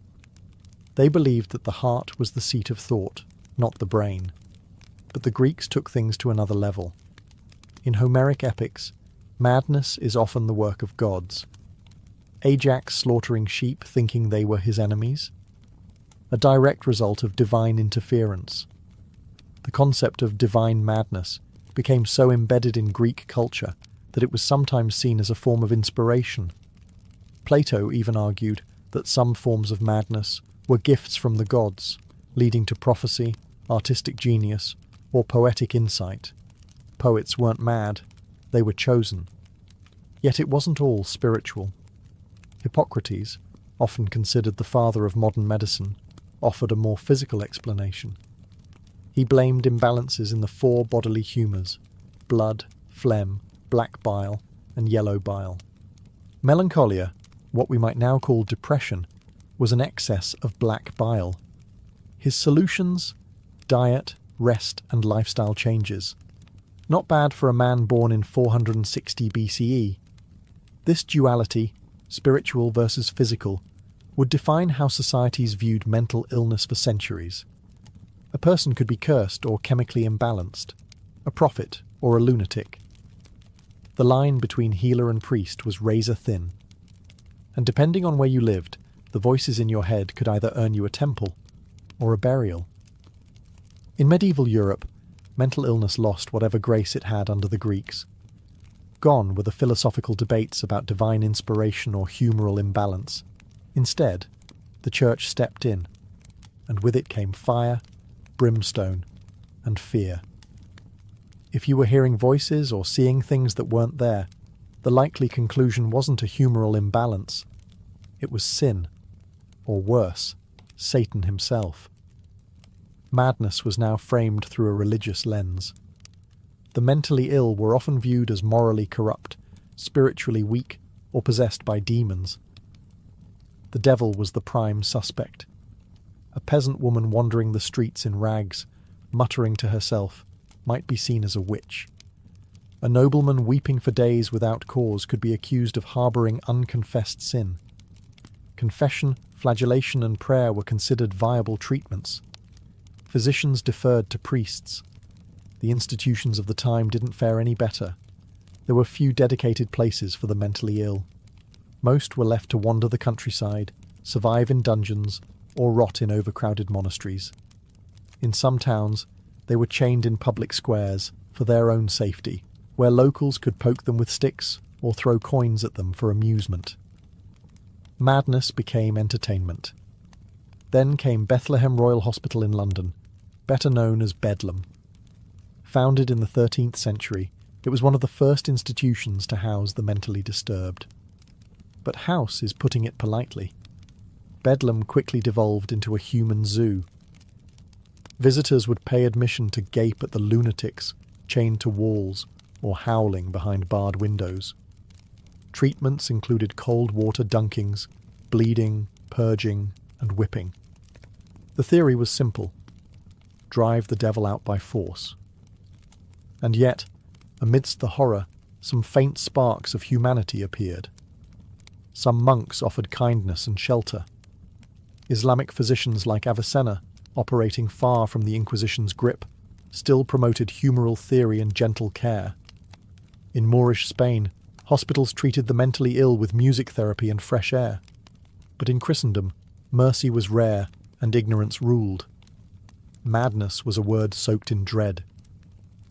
They believed that the heart was the seat of thought, not the brain. But the Greeks took things to another level. In Homeric epics, madness is often the work of gods. Ajax slaughtering sheep thinking they were his enemies? A direct result of divine interference. The concept of divine madness became so embedded in Greek culture that it was sometimes seen as a form of inspiration. Plato even argued that some forms of madness were gifts from the gods, leading to prophecy, artistic genius, or poetic insight. Poets weren't mad, they were chosen. Yet it wasn't all spiritual. Hippocrates, often considered the father of modern medicine, offered a more physical explanation. He blamed imbalances in the 4 bodily humours: blood, phlegm, black bile, and yellow bile. Melancholia, what we might now call depression, was an excess of black bile. His solutions? Diet, rest, and lifestyle changes. Not bad for a man born in 460 BCE. This duality, spiritual versus physical, would define how societies viewed mental illness for centuries. A person could be cursed or chemically imbalanced, a prophet or a lunatic. The line between healer and priest was razor thin. And depending on where you lived, the voices in your head could either earn you a temple or a burial. In medieval Europe, mental illness lost whatever grace it had under the Greeks. Gone were the philosophical debates about divine inspiration or humoral imbalance. Instead, the church stepped in, and with it came fire, brimstone, and fear. If you were hearing voices or seeing things that weren't there, the likely conclusion wasn't a humoral imbalance. It was sin, or worse, Satan himself. Madness was now framed through a religious lens. The mentally ill were often viewed as morally corrupt, spiritually weak, or possessed by demons. The devil was the prime suspect. A peasant woman wandering the streets in rags, muttering to herself, might be seen as a witch. A nobleman weeping for days without cause could be accused of harbouring unconfessed sin. Confession, flagellation, and prayer were considered viable treatments. Physicians deferred to priests. The institutions of the time didn't fare any better. There were few dedicated places for the mentally ill. Most were left to wander the countryside, survive in dungeons, or rot in overcrowded monasteries. In some towns, they were chained in public squares for their own safety, where locals could poke them with sticks or throw coins at them for amusement. Madness became entertainment. Then came Bethlehem Royal Hospital in London, better known as Bedlam. Founded in the 13th century, it was one of the first institutions to house the mentally disturbed. But house is putting it politely. Bedlam quickly devolved into a human zoo. Visitors would pay admission to gape at the lunatics, chained to walls, or howling behind barred windows. Treatments included cold water dunkings, bleeding, purging, and whipping. The theory was simple: drive the devil out by force. And yet, amidst the horror, some faint sparks of humanity appeared. Some monks offered kindness and shelter. Islamic physicians like Avicenna, operating far from the Inquisition's grip, still promoted humoral theory and gentle care. In Moorish Spain, hospitals treated the mentally ill with music therapy and fresh air. But in Christendom, mercy was rare and ignorance ruled. Madness was a word soaked in dread.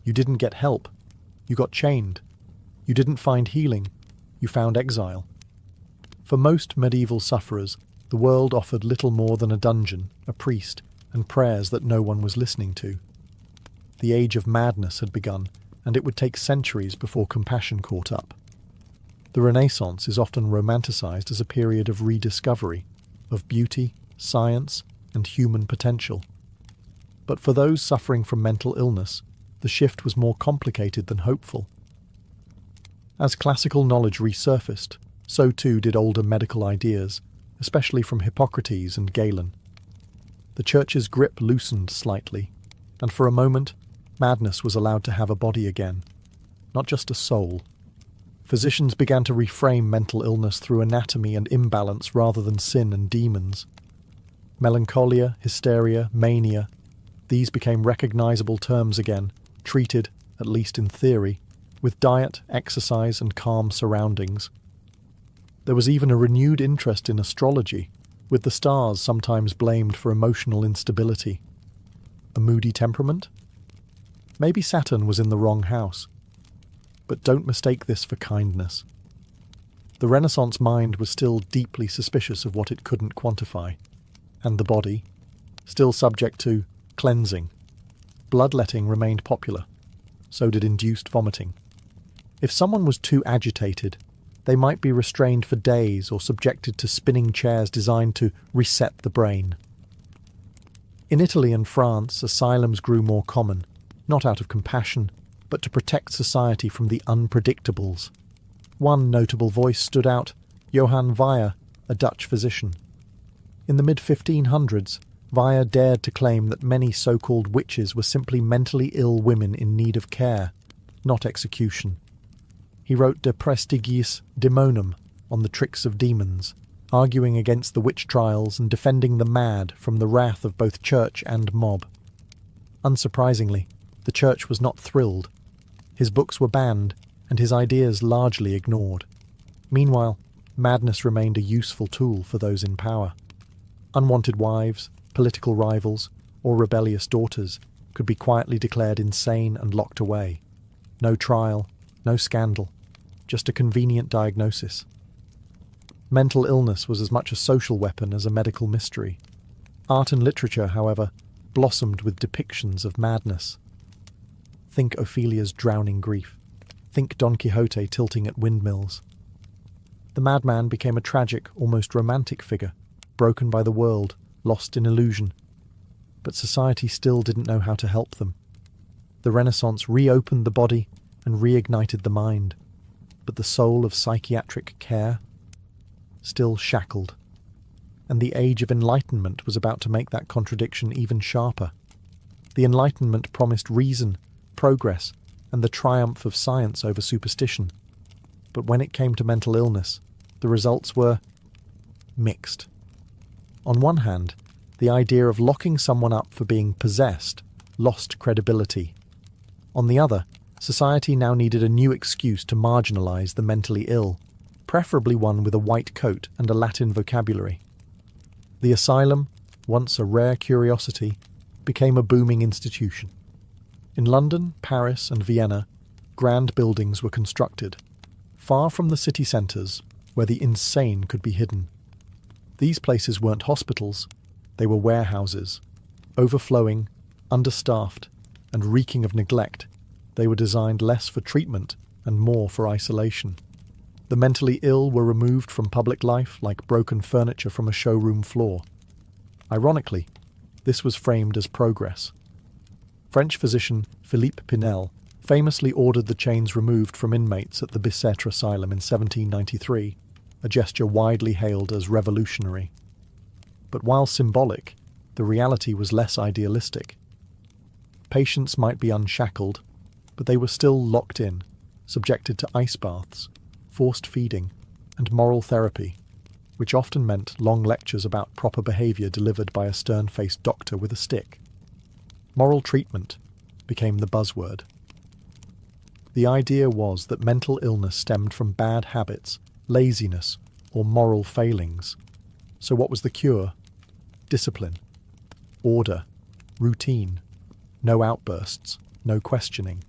You didn't get help. You got chained. You didn't find healing. You found exile. For most medieval sufferers, the world offered little more than a dungeon, a priest, and prayers that no one was listening to. The age of madness had begun, and it would take centuries before compassion caught up. The Renaissance is often romanticized as a period of rediscovery, of beauty, science, and human potential. But for those suffering from mental illness, the shift was more complicated than hopeful. As classical knowledge resurfaced, so too did older medical ideas, especially from Hippocrates and Galen. the church's grip loosened slightly, and for a moment, madness was allowed to have a body again, not just a soul. Physicians began to reframe mental illness through anatomy and imbalance rather than sin and demons. Melancholia, hysteria, mania, these became recognizable terms again, treated, at least in theory, with diet, exercise, and calm surroundings. There was even a renewed interest in astrology, with the stars sometimes blamed for emotional instability. A moody temperament? Maybe Saturn was in the wrong house. But don't mistake this for kindness. The Renaissance mind was still deeply suspicious of what it couldn't quantify, and the body, still subject to cleansing. Bloodletting remained popular, so did induced vomiting. If someone was too agitated, they might be restrained for days or subjected to spinning chairs designed to reset the brain. In Italy and France, asylums grew more common, not out of compassion, but to protect society from the unpredictables. One notable voice stood out, Johann Weyer, a Dutch physician. In the mid-1500s, Weyer dared to claim that many so-called witches were simply mentally ill women in need of care, not execution. He wrote De Prestigiis Daemonum on the tricks of demons, arguing against the witch trials and defending the mad from the wrath of both church and mob. Unsurprisingly, the church was not thrilled. His books were banned, and his ideas largely ignored. Meanwhile, madness remained a useful tool for those in power. Unwanted wives, political rivals, or rebellious daughters could be quietly declared insane and locked away. No trial, no scandal, just a convenient diagnosis. Mental illness was as much a social weapon as a medical mystery. Art and literature, however, blossomed with depictions of madness. Think Ophelia's drowning grief. Think Don Quixote tilting at windmills. The madman became a tragic, almost romantic figure, broken by the world, lost in illusion. But society still didn't know how to help them. The Renaissance reopened the body and reignited the mind, but the soul of psychiatric care still shackled. And the Age of Enlightenment was about to make that contradiction even sharper. The Enlightenment promised reason, progress, and the triumph of science over superstition. But when it came to mental illness, the results were mixed. On one hand, the idea of locking someone up for being possessed lost credibility. On the other, society now needed a new excuse to marginalize the mentally ill, preferably one with a white coat and a Latin vocabulary. The asylum, once a rare curiosity, became a booming institution. In London, Paris, and Vienna, grand buildings were constructed, far from the city centres, where the insane could be hidden. These places weren't hospitals, they were warehouses. Overflowing, understaffed, and reeking of neglect, they were designed less for treatment and more for isolation. The mentally ill were removed from public life like broken furniture from a showroom floor. Ironically, this was framed as progress. French physician Philippe Pinel famously ordered the chains removed from inmates at the Bicêtre Asylum in 1793, a gesture widely hailed as revolutionary. But while symbolic, the reality was less idealistic. Patients might be unshackled, but they were still locked in, subjected to ice baths, forced feeding, and moral therapy, which often meant long lectures about proper behaviour delivered by a stern-faced doctor with a stick. Moral treatment became the buzzword. The idea was that mental illness stemmed from bad habits, laziness, or moral failings. So what was the cure? Discipline, order, routine, no outbursts, no questioning.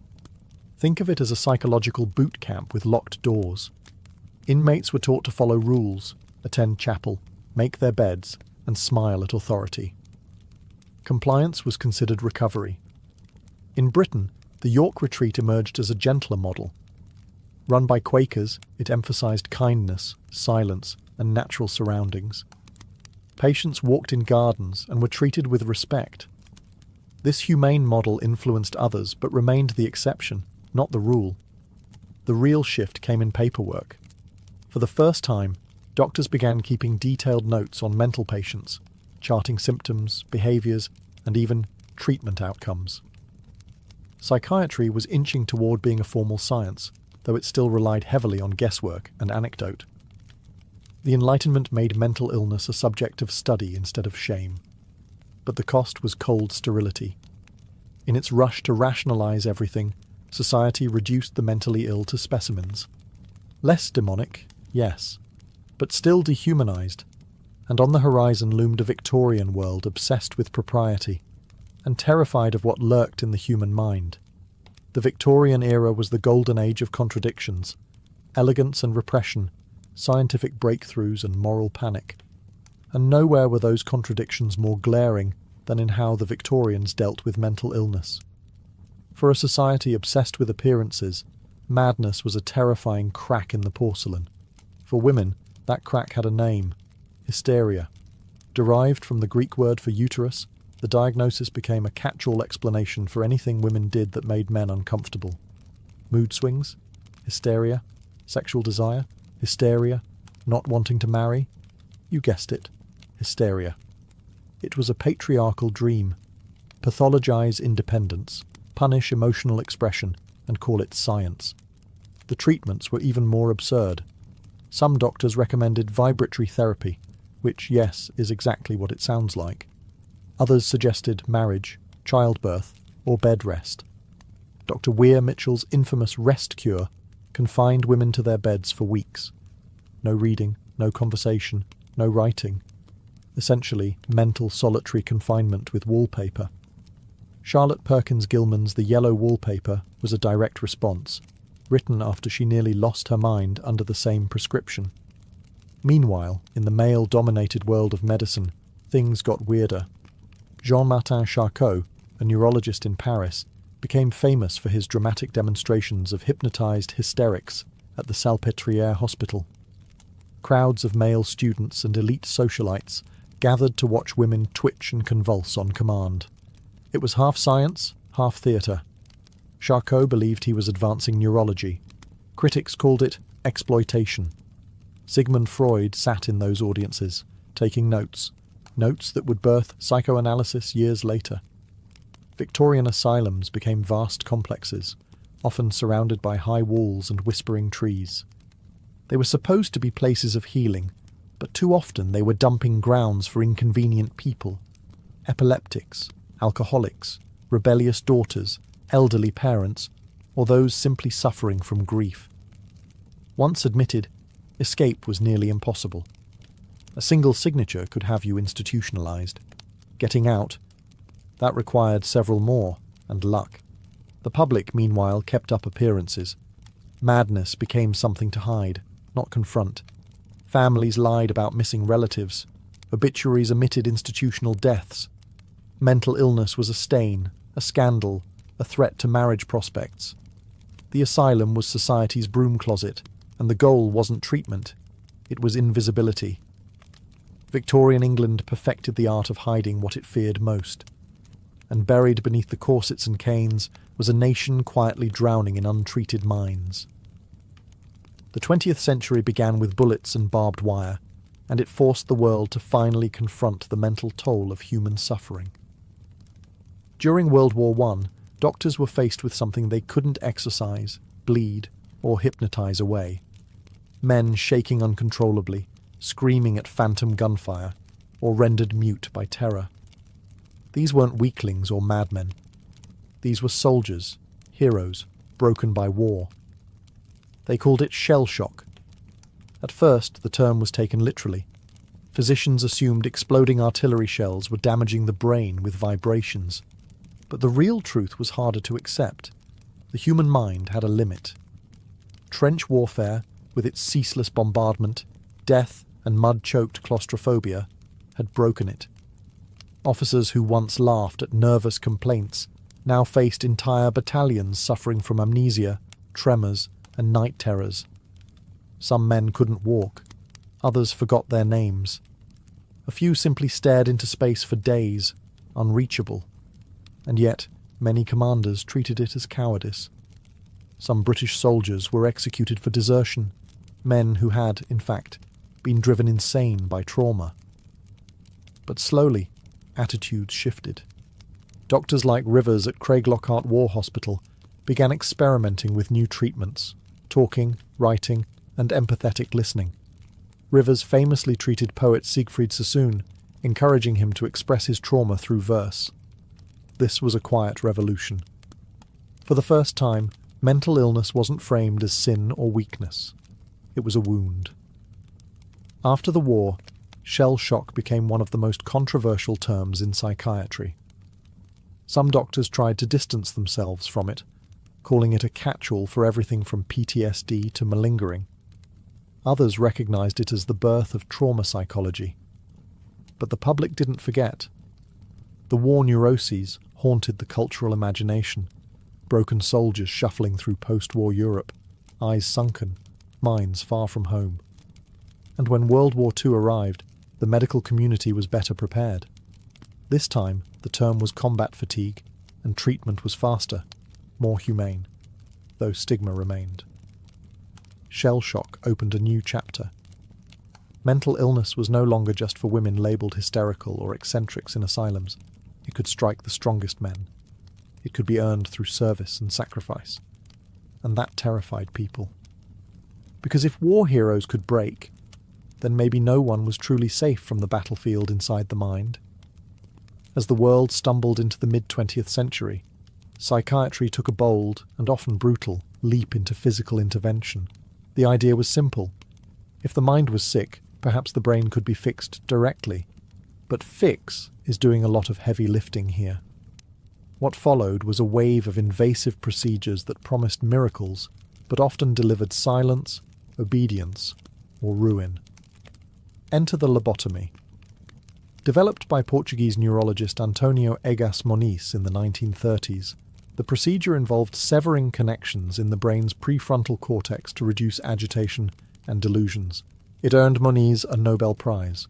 Think of it as a psychological boot camp with locked doors. Inmates were taught to follow rules, attend chapel, make their beds, and smile at authority. Compliance was considered recovery. In Britain, the York Retreat emerged as a gentler model. Run by Quakers, it emphasised kindness, silence, and natural surroundings. Patients walked in gardens and were treated with respect. This humane model influenced others but remained the exception, not the rule. The real shift came in paperwork. For the first time, doctors began keeping detailed notes on mental patients, charting symptoms, behaviours, and even treatment outcomes. Psychiatry was inching toward being a formal science, though it still relied heavily on guesswork and anecdote. The Enlightenment made mental illness a subject of study instead of shame. But the cost was cold sterility. In its rush to rationalise everything, society reduced the mentally ill to specimens. Less demonic, yes, but still dehumanised, and on the horizon loomed a Victorian world obsessed with propriety, and terrified of what lurked in the human mind. The Victorian era was the golden age of contradictions, elegance and repression, scientific breakthroughs and moral panic. And nowhere were those contradictions more glaring than in how the Victorians dealt with mental illness. For a society obsessed with appearances, madness was a terrifying crack in the porcelain. For women, that crack had a name: hysteria. Derived from the Greek word for uterus, the diagnosis became a catch-all explanation for anything women did that made men uncomfortable. Mood swings, hysteria, sexual desire, hysteria, not wanting to marry. You guessed it, hysteria. It was a patriarchal dream. Pathologise independence, punish emotional expression, and call it science. The treatments were even more absurd. Some doctors recommended vibratory therapy, which, yes, is exactly what it sounds like. Others suggested marriage, childbirth, or bed rest. Dr. Weir Mitchell's infamous rest cure confined women to their beds for weeks. No reading, no conversation, no writing. Essentially, mental solitary confinement with wallpaper. Charlotte Perkins Gilman's The Yellow Wallpaper was a direct response, written after she nearly lost her mind under the same prescription. Meanwhile, in the male-dominated world of medicine, things got weirder. Jean-Martin Charcot, a neurologist in Paris, became famous for his dramatic demonstrations of hypnotized hysterics at the Salpêtrière Hospital. Crowds of male students and elite socialites gathered to watch women twitch and convulse on command. It was half science, half theatre. Charcot believed he was advancing neurology. Critics called it exploitation. Sigmund Freud sat in those audiences, taking notes that would birth psychoanalysis years later. Victorian asylums became vast complexes, often surrounded by high walls and whispering trees. They were supposed to be places of healing, but too often they were dumping grounds for inconvenient people: epileptics, alcoholics, rebellious daughters, elderly parents, or those simply suffering from grief. Once admitted, escape was nearly impossible. A single signature could have you institutionalized. Getting out, that required several more, and luck. The public, meanwhile, kept up appearances. Madness became something to hide, not confront. Families lied about missing relatives. Obituaries omitted institutional deaths. Mental illness was a stain, a scandal, a threat to marriage prospects. The asylum was society's broom closet, and the goal wasn't treatment, it was invisibility. Victorian England perfected the art of hiding what it feared most, and buried beneath the corsets and canes was a nation quietly drowning in untreated minds. The 20th century began with bullets and barbed wire, and it forced the world to finally confront the mental toll of human suffering. During World War I, doctors were faced with something they couldn't exorcise, bleed, or hypnotize away. Men shaking uncontrollably, screaming at phantom gunfire, or rendered mute by terror. These weren't weaklings or madmen. These were soldiers, heroes, broken by war. They called it shell shock. At first, the term was taken literally. Physicians assumed exploding artillery shells were damaging the brain with vibrations. But the real truth was harder to accept. The human mind had a limit. Trench warfare, with its ceaseless bombardment, death, and mud-choked claustrophobia, had broken it. Officers who once laughed at nervous complaints now faced entire battalions suffering from amnesia, tremors, and night terrors. Some men couldn't walk. Others forgot their names. A few simply stared into space for days, unreachable. And yet, many commanders treated it as cowardice. Some British soldiers were executed for desertion, men who had, in fact, been driven insane by trauma. But slowly, attitudes shifted. Doctors like Rivers at Craiglockhart War Hospital began experimenting with new treatments, talking, writing, and empathetic listening. Rivers famously treated poet Siegfried Sassoon, encouraging him to express his trauma through verse. This was a quiet revolution. For the first time, mental illness wasn't framed as sin or weakness. It was a wound. After the war, shell shock became one of the most controversial terms in psychiatry. Some doctors tried to distance themselves from it, calling it a catch-all for everything from PTSD to malingering. Others recognized it as the birth of trauma psychology. But the public didn't forget. The war neuroses haunted the cultural imagination, broken soldiers shuffling through post-war Europe, eyes sunken, minds far from home. And when World War II arrived, the medical community was better prepared. This time, the term was combat fatigue, and treatment was faster, more humane, though stigma remained. Shell shock opened a new chapter. Mental illness was no longer just for women labelled hysterical or eccentrics in asylums. It could strike the strongest men. It could be earned through service and sacrifice. And that terrified people. Because if war heroes could break, then maybe no one was truly safe from the battlefield inside the mind. As the world stumbled into the mid-20th century, psychiatry took a bold, and often brutal, leap into physical intervention. The idea was simple. If the mind was sick, perhaps the brain could be fixed directly. But fix is doing a lot of heavy lifting here. What followed was a wave of invasive procedures that promised miracles, but often delivered silence, obedience, or ruin. Enter the lobotomy. Developed by Portuguese neurologist Antonio Egas Moniz in the 1930s, the procedure involved severing connections in the brain's prefrontal cortex to reduce agitation and delusions. It earned Moniz a Nobel Prize.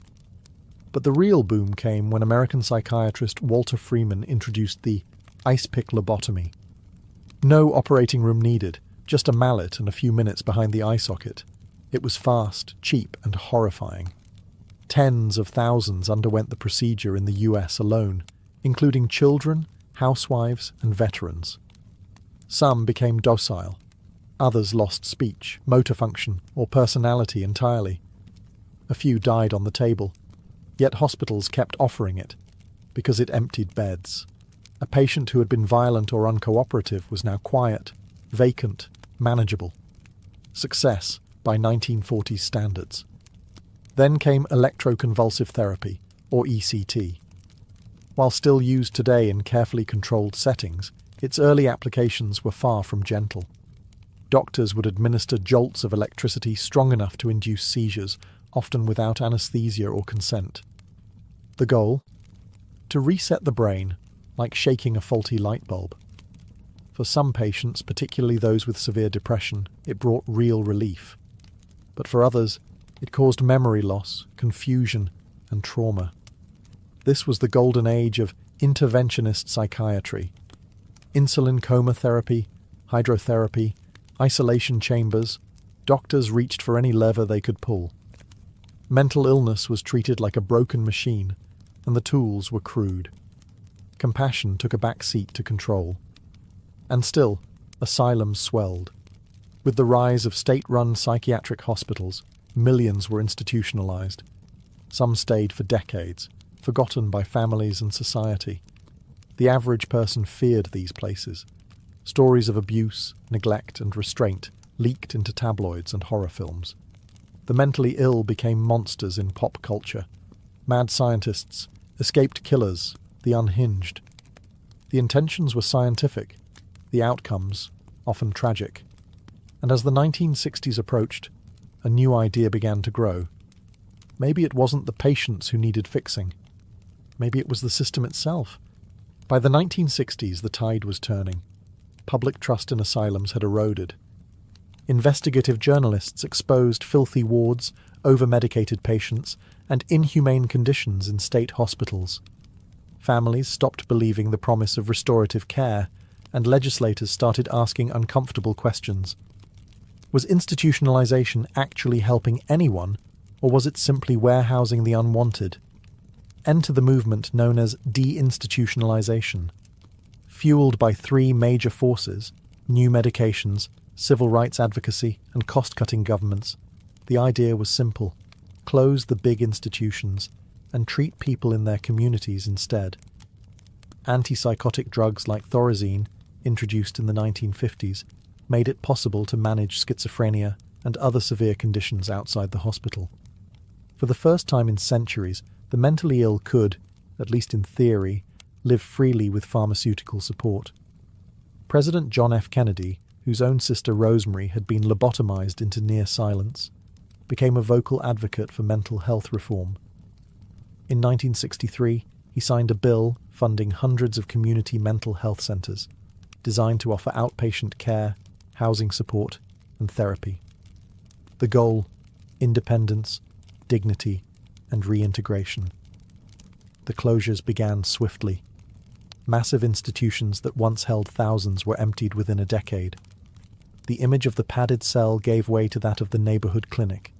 But the real boom came when American psychiatrist Walter Freeman introduced the ice pick lobotomy. No operating room needed, just a mallet and a few minutes behind the eye socket. It was fast, cheap, and horrifying. Tens of thousands underwent the procedure in the US alone, including children, housewives, and veterans. Some became docile. Others lost speech, motor function, or personality entirely. A few died on the table, yet hospitals kept offering it, because it emptied beds. A patient who had been violent or uncooperative was now quiet, vacant, manageable. Success by 1940s standards. Then came electroconvulsive therapy, or ECT. While still used today in carefully controlled settings, its early applications were far from gentle. Doctors would administer jolts of electricity strong enough to induce seizures, often without anesthesia or consent. The goal? To reset the brain, like shaking a faulty light bulb. For some patients, particularly those with severe depression, it brought real relief. But for others, it caused memory loss, confusion, and trauma. This was the golden age of interventionist psychiatry. Insulin coma therapy, hydrotherapy, isolation chambers, doctors reached for any lever they could pull. Mental illness was treated like a broken machine, and the tools were crude. Compassion took a back seat to control. And still, asylums swelled. With the rise of state-run psychiatric hospitals, millions were institutionalized. Some stayed for decades, forgotten by families and society. The average person feared these places. Stories of abuse, neglect, and restraint leaked into tabloids and horror films. The mentally ill became monsters in pop culture. Mad scientists, escaped killers, the unhinged. The intentions were scientific, the outcomes often tragic. And as the 1960s approached, a new idea began to grow. Maybe it wasn't the patients who needed fixing. Maybe it was the system itself. By the 1960s, the tide was turning. Public trust in asylums had eroded. Investigative journalists exposed filthy wards, over-medicated patients, and inhumane conditions in state hospitals. Families stopped believing the promise of restorative care, and legislators started asking uncomfortable questions. Was institutionalization actually helping anyone, or was it simply warehousing the unwanted? Enter the movement known as deinstitutionalization. Fueled by three major forces, new medications, civil rights advocacy, and cost-cutting governments, the idea was simple: close the big institutions and treat people in their communities instead. Antipsychotic drugs like Thorazine, introduced in the 1950s, made it possible to manage schizophrenia and other severe conditions outside the hospital. For the first time in centuries, the mentally ill could, at least in theory, live freely with pharmaceutical support. President John F. Kennedy, whose own sister Rosemary had been lobotomized into near silence, became a vocal advocate for mental health reform. In 1963, he signed a bill funding hundreds of community mental health centers, designed to offer outpatient care, housing support, and therapy. The goal: independence, dignity, and reintegration. The closures began swiftly. Massive institutions that once held thousands were emptied within a decade. The image of the padded cell gave way to that of the neighborhood clinic.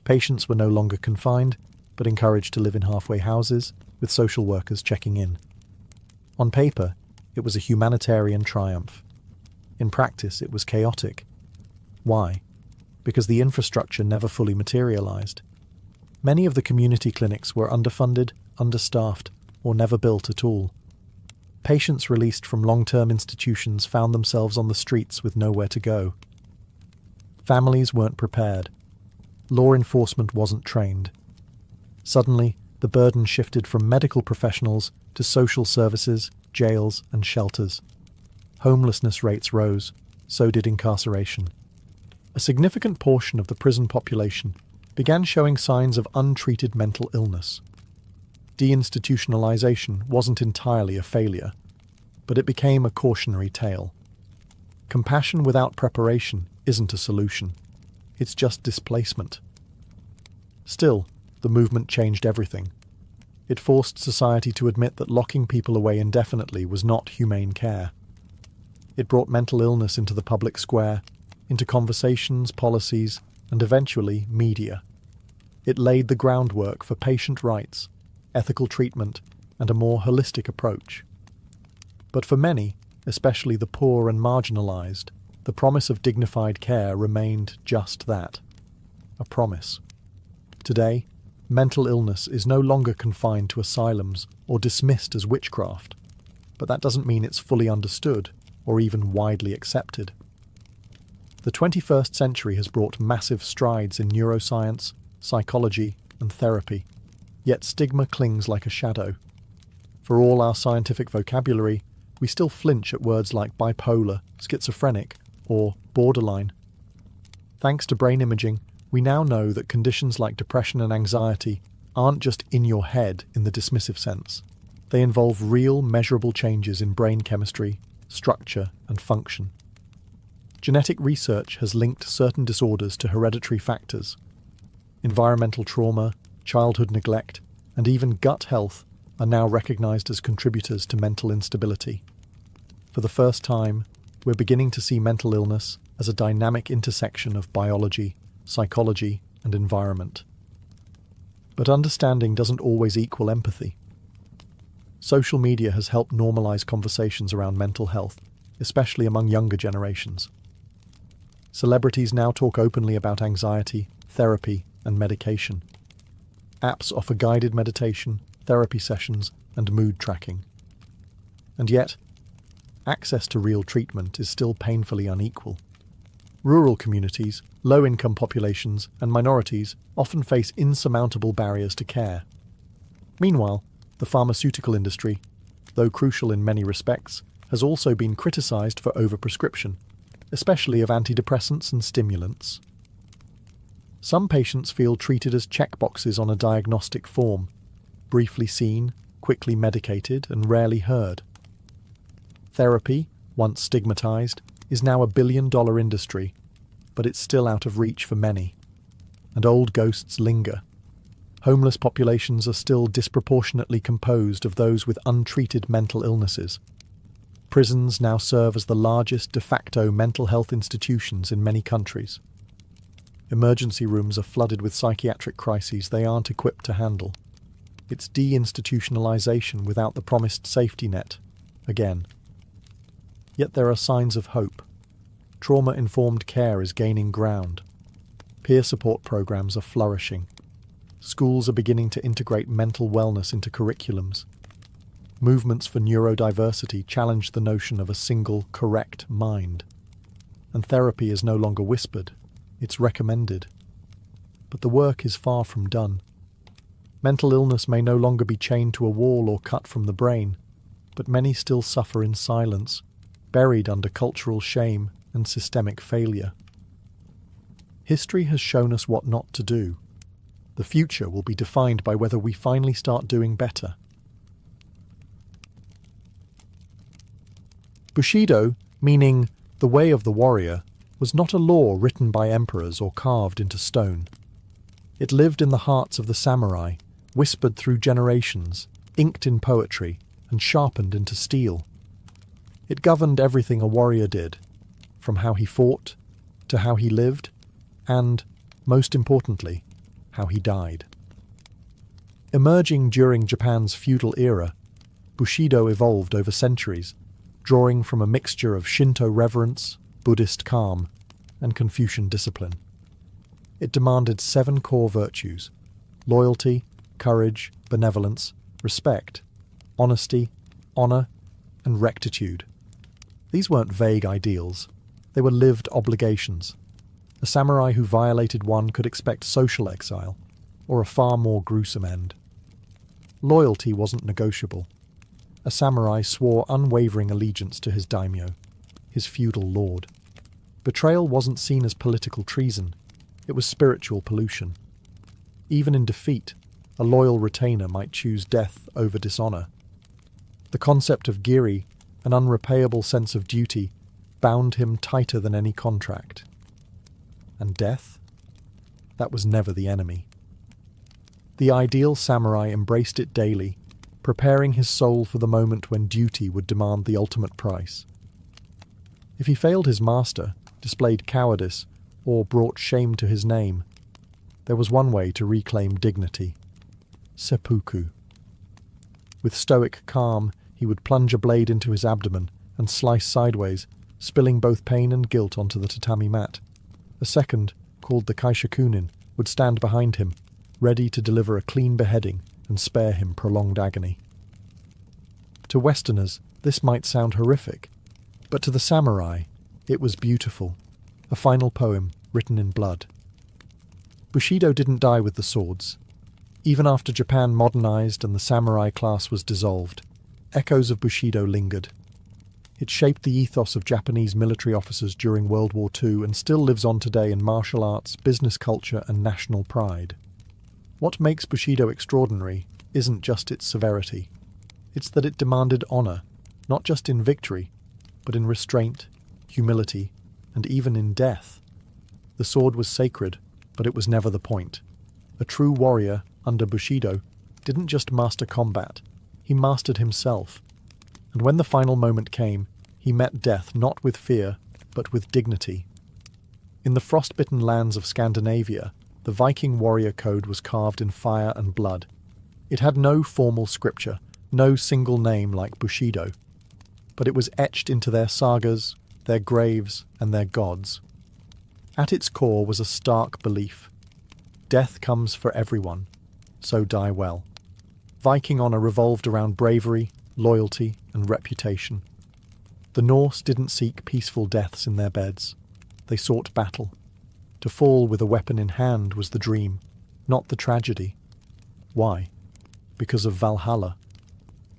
Patients were no longer confined, but encouraged to live in halfway houses, with social workers checking in. On paper, it was a humanitarian triumph. In practice, it was chaotic. Why? Because the infrastructure never fully materialized. Many of the community clinics were underfunded, understaffed, or never built at all. Patients released from long-term institutions found themselves on the streets with nowhere to go. Families weren't prepared. Law enforcement wasn't trained. Suddenly, the burden shifted from medical professionals to social services, jails, and shelters. Homelessness rates rose, so did incarceration. A significant portion of the prison population began showing signs of untreated mental illness. Deinstitutionalization wasn't entirely a failure, but it became a cautionary tale. Compassion without preparation isn't a solution. It's just displacement. Still, the movement changed everything. It forced society to admit that locking people away indefinitely was not humane care. It brought mental illness into the public square, into conversations, policies, and eventually media. It laid the groundwork for patient rights, ethical treatment, and a more holistic approach. But for many, especially the poor and marginalized, the promise of dignified care remained just that, a promise. Today, mental illness is no longer confined to asylums or dismissed as witchcraft, but that doesn't mean it's fully understood or even widely accepted. The 21st century has brought massive strides in neuroscience, psychology, and therapy, yet stigma clings like a shadow. For all our scientific vocabulary, we still flinch at words like bipolar, schizophrenic, or borderline. Thanks to brain imaging, we now know that conditions like depression and anxiety aren't just in your head in the dismissive sense. They involve real, measurable changes in brain chemistry, structure, and function. Genetic research has linked certain disorders to hereditary factors. Environmental trauma, childhood neglect, and even gut health are now recognized as contributors to mental instability. For the first time, we're beginning to see mental illness as a dynamic intersection of biology, psychology, and environment. But understanding doesn't always equal empathy. Social media has helped normalize conversations around mental health, especially among younger generations. Celebrities now talk openly about anxiety, therapy, and medication. Apps offer guided meditation, therapy sessions, and mood tracking. And yet, access to real treatment is still painfully unequal. Rural communities, low-income populations, and minorities often face insurmountable barriers to care. Meanwhile, the pharmaceutical industry, though crucial in many respects, has also been criticized for overprescription, especially of antidepressants and stimulants. Some patients feel treated as checkboxes on a diagnostic form, briefly seen, quickly medicated, and rarely heard. Therapy, once stigmatized, is now $1 billion industry, but it's still out of reach for many. And old ghosts linger. Homeless populations are still disproportionately composed of those with untreated mental illnesses. Prisons now serve as the largest de facto mental health institutions in many countries. Emergency rooms are flooded with psychiatric crises they aren't equipped to handle. It's deinstitutionalization without the promised safety net, again. Yet there are signs of hope. Trauma-informed care is gaining ground. Peer support programs are flourishing. Schools are beginning to integrate mental wellness into curriculums. Movements for neurodiversity challenge the notion of a single, correct mind. And therapy is no longer whispered, it's recommended. But the work is far from done. Mental illness may no longer be chained to a wall or cut from the brain, but many still suffer in silence, buried under cultural shame and systemic failure. History has shown us what not to do. The future will be defined by whether we finally start doing better. Bushido, meaning the way of the warrior, was not a law written by emperors or carved into stone. It lived in the hearts of the samurai, whispered through generations, inked in poetry, and sharpened into steel. It governed everything a warrior did, from how he fought, to how he lived, and, most importantly, how he died. Emerging during Japan's feudal era, Bushido evolved over centuries, drawing from a mixture of Shinto reverence, Buddhist calm, and Confucian discipline. It demanded 7 core virtues: loyalty, courage, benevolence, respect, honesty, honor, and rectitude. These weren't vague ideals, they were lived obligations. A samurai who violated one could expect social exile, or a far more gruesome end. Loyalty wasn't negotiable. A samurai swore unwavering allegiance to his daimyo, his feudal lord. Betrayal wasn't seen as political treason, it was spiritual pollution. Even in defeat, a loyal retainer might choose death over dishonor. The concept of giri, an unrepayable sense of duty, bound him tighter than any contract. And death? That was never the enemy. The ideal samurai embraced it daily, preparing his soul for the moment when duty would demand the ultimate price. If he failed his master, displayed cowardice, or brought shame to his name, there was one way to reclaim dignity: seppuku. With stoic calm, he would plunge a blade into his abdomen and slice sideways, spilling both pain and guilt onto the tatami mat. A second, called the kaishakunin, would stand behind him, ready to deliver a clean beheading and spare him prolonged agony. To Westerners, this might sound horrific, but to the samurai, it was beautiful, a final poem written in blood. Bushido didn't die with the swords. Even after Japan modernized and the samurai class was dissolved, echoes of Bushido lingered. It shaped the ethos of Japanese military officers during World War II and still lives on today in martial arts, business culture, and national pride. What makes Bushido extraordinary isn't just its severity. It's that it demanded honor, not just in victory, but in restraint, humility, and even in death. The sword was sacred, but it was never the point. A true warrior, under Bushido, didn't just master combat, he mastered himself. And when the final moment came, he met death not with fear, but with dignity. In the frostbitten lands of Scandinavia, the Viking warrior code was carved in fire and blood. It had no formal scripture, no single name like Bushido, but it was etched into their sagas, their graves, and their gods. At its core was a stark belief: death comes for everyone, so die well. Viking honor revolved around bravery, loyalty, and reputation. The Norse didn't seek peaceful deaths in their beds. They sought battle. To fall with a weapon in hand was the dream, not the tragedy. Why? Because of Valhalla.